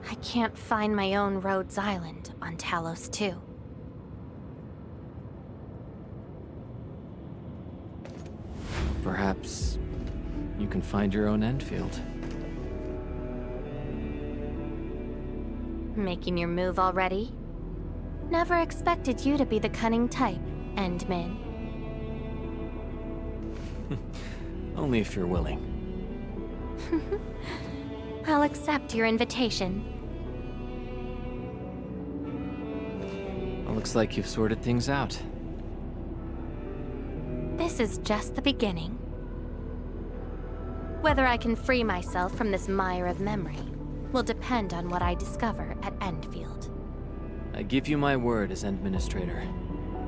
Speaker 1: I can't find my own Rhodes Island on Talos-II.
Speaker 5: Perhaps you can find your own Endfield.
Speaker 1: Making your move already? Never expected you to be the cunning type, Endmin.
Speaker 5: Only if you're willing.
Speaker 1: I'll accept your invitation.
Speaker 5: Well, looks like you've sorted things out.
Speaker 1: This is just the beginning. Whether I can free myself from this mire of memory will depend on what I discover at Endfield.
Speaker 5: I give you my word as Administrator.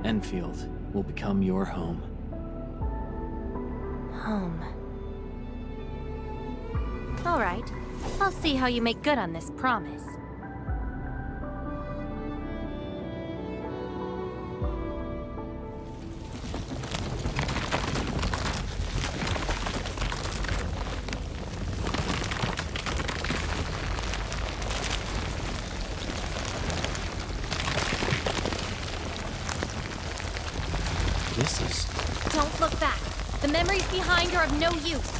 Speaker 5: Endfield will become your home.
Speaker 1: Home. All right. I'll see how you make good on this promise.
Speaker 5: This is...
Speaker 1: Don't look back. The memories behind are of no use.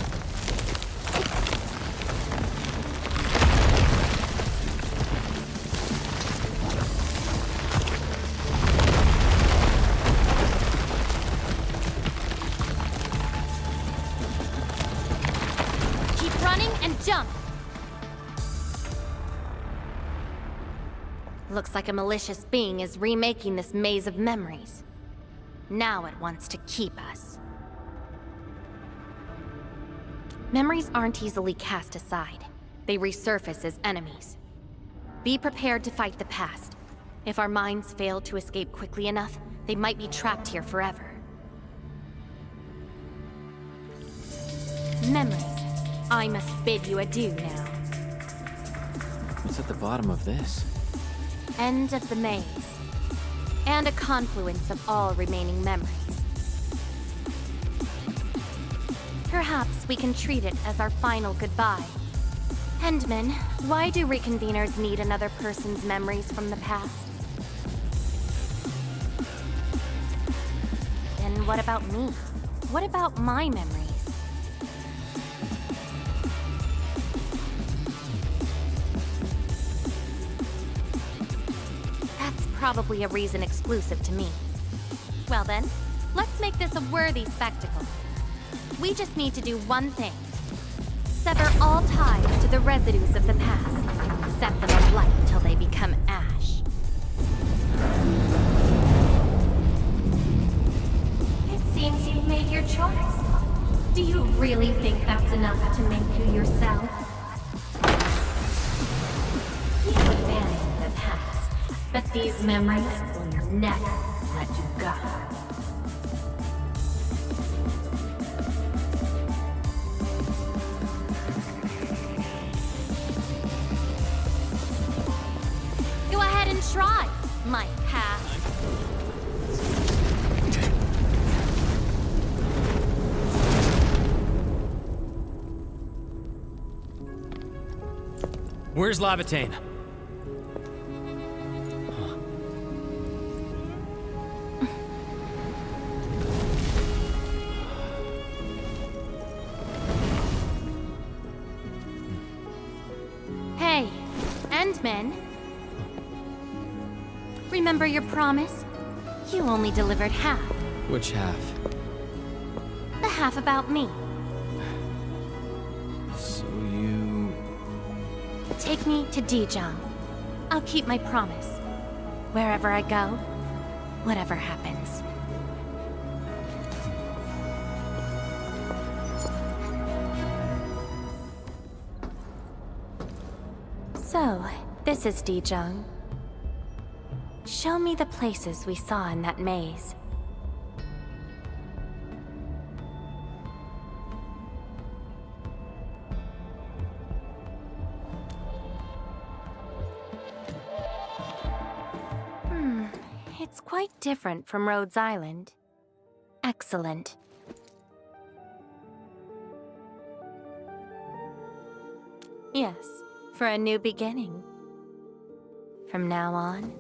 Speaker 1: Keep running and jump. Looks like a malicious being is remaking this maze of memories. Now it wants to keep us. Memories aren't easily cast aside. They resurface as enemies. Be prepared to fight the past. If our minds fail to escape quickly enough, they might be trapped here forever. Memories, I must bid you adieu now.
Speaker 5: What's at the bottom of this?
Speaker 1: End of the maze. And a confluence of all remaining memories. Perhaps we can treat it as our final goodbye. Endman, why do reconveners need another person's memories from the past? Then what about me? What about my memories? Probably a reason exclusive to me. Well then, let's make this a worthy spectacle. We just need to do one thing. Sever all ties to the residues of the past. Set them alight till they become ash. It seems you've made your choice. Do you really think that's enough to make you yourself? You abandoned the past, but these memories will never let you go. Go ahead and try, my past.
Speaker 5: Where's Laevatain?
Speaker 1: Remember your promise? You only delivered half.
Speaker 5: Which half?
Speaker 1: The half about me.
Speaker 5: So you...
Speaker 1: Take me to Dijong. I'll keep my promise. Wherever I go, whatever happens. So, this is Dijong. Show me the places we saw in that maze. It's quite different from Rhodes Island. Excellent. Yes, for a new beginning. From now on,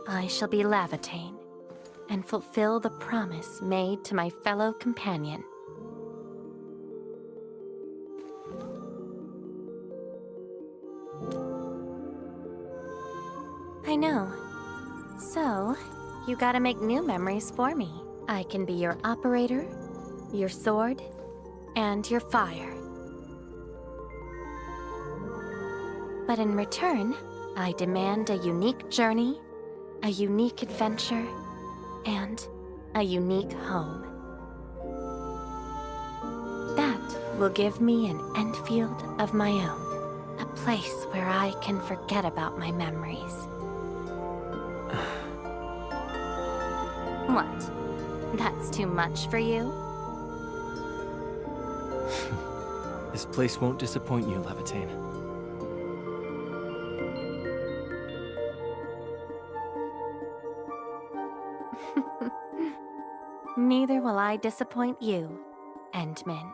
Speaker 1: I shall be Laevatain and fulfill the promise made to my fellow companion. I know. So, you gotta make new memories for me. I can be your operator, your sword, and your fire. But in return, I demand a unique journey, a unique adventure, and a unique home. That will give me an Endfield of my own, a place where I can forget about my memories. What? That's too much for you?
Speaker 5: This place won't disappoint you, Laevatain.
Speaker 1: Neither will I disappoint you, Endman.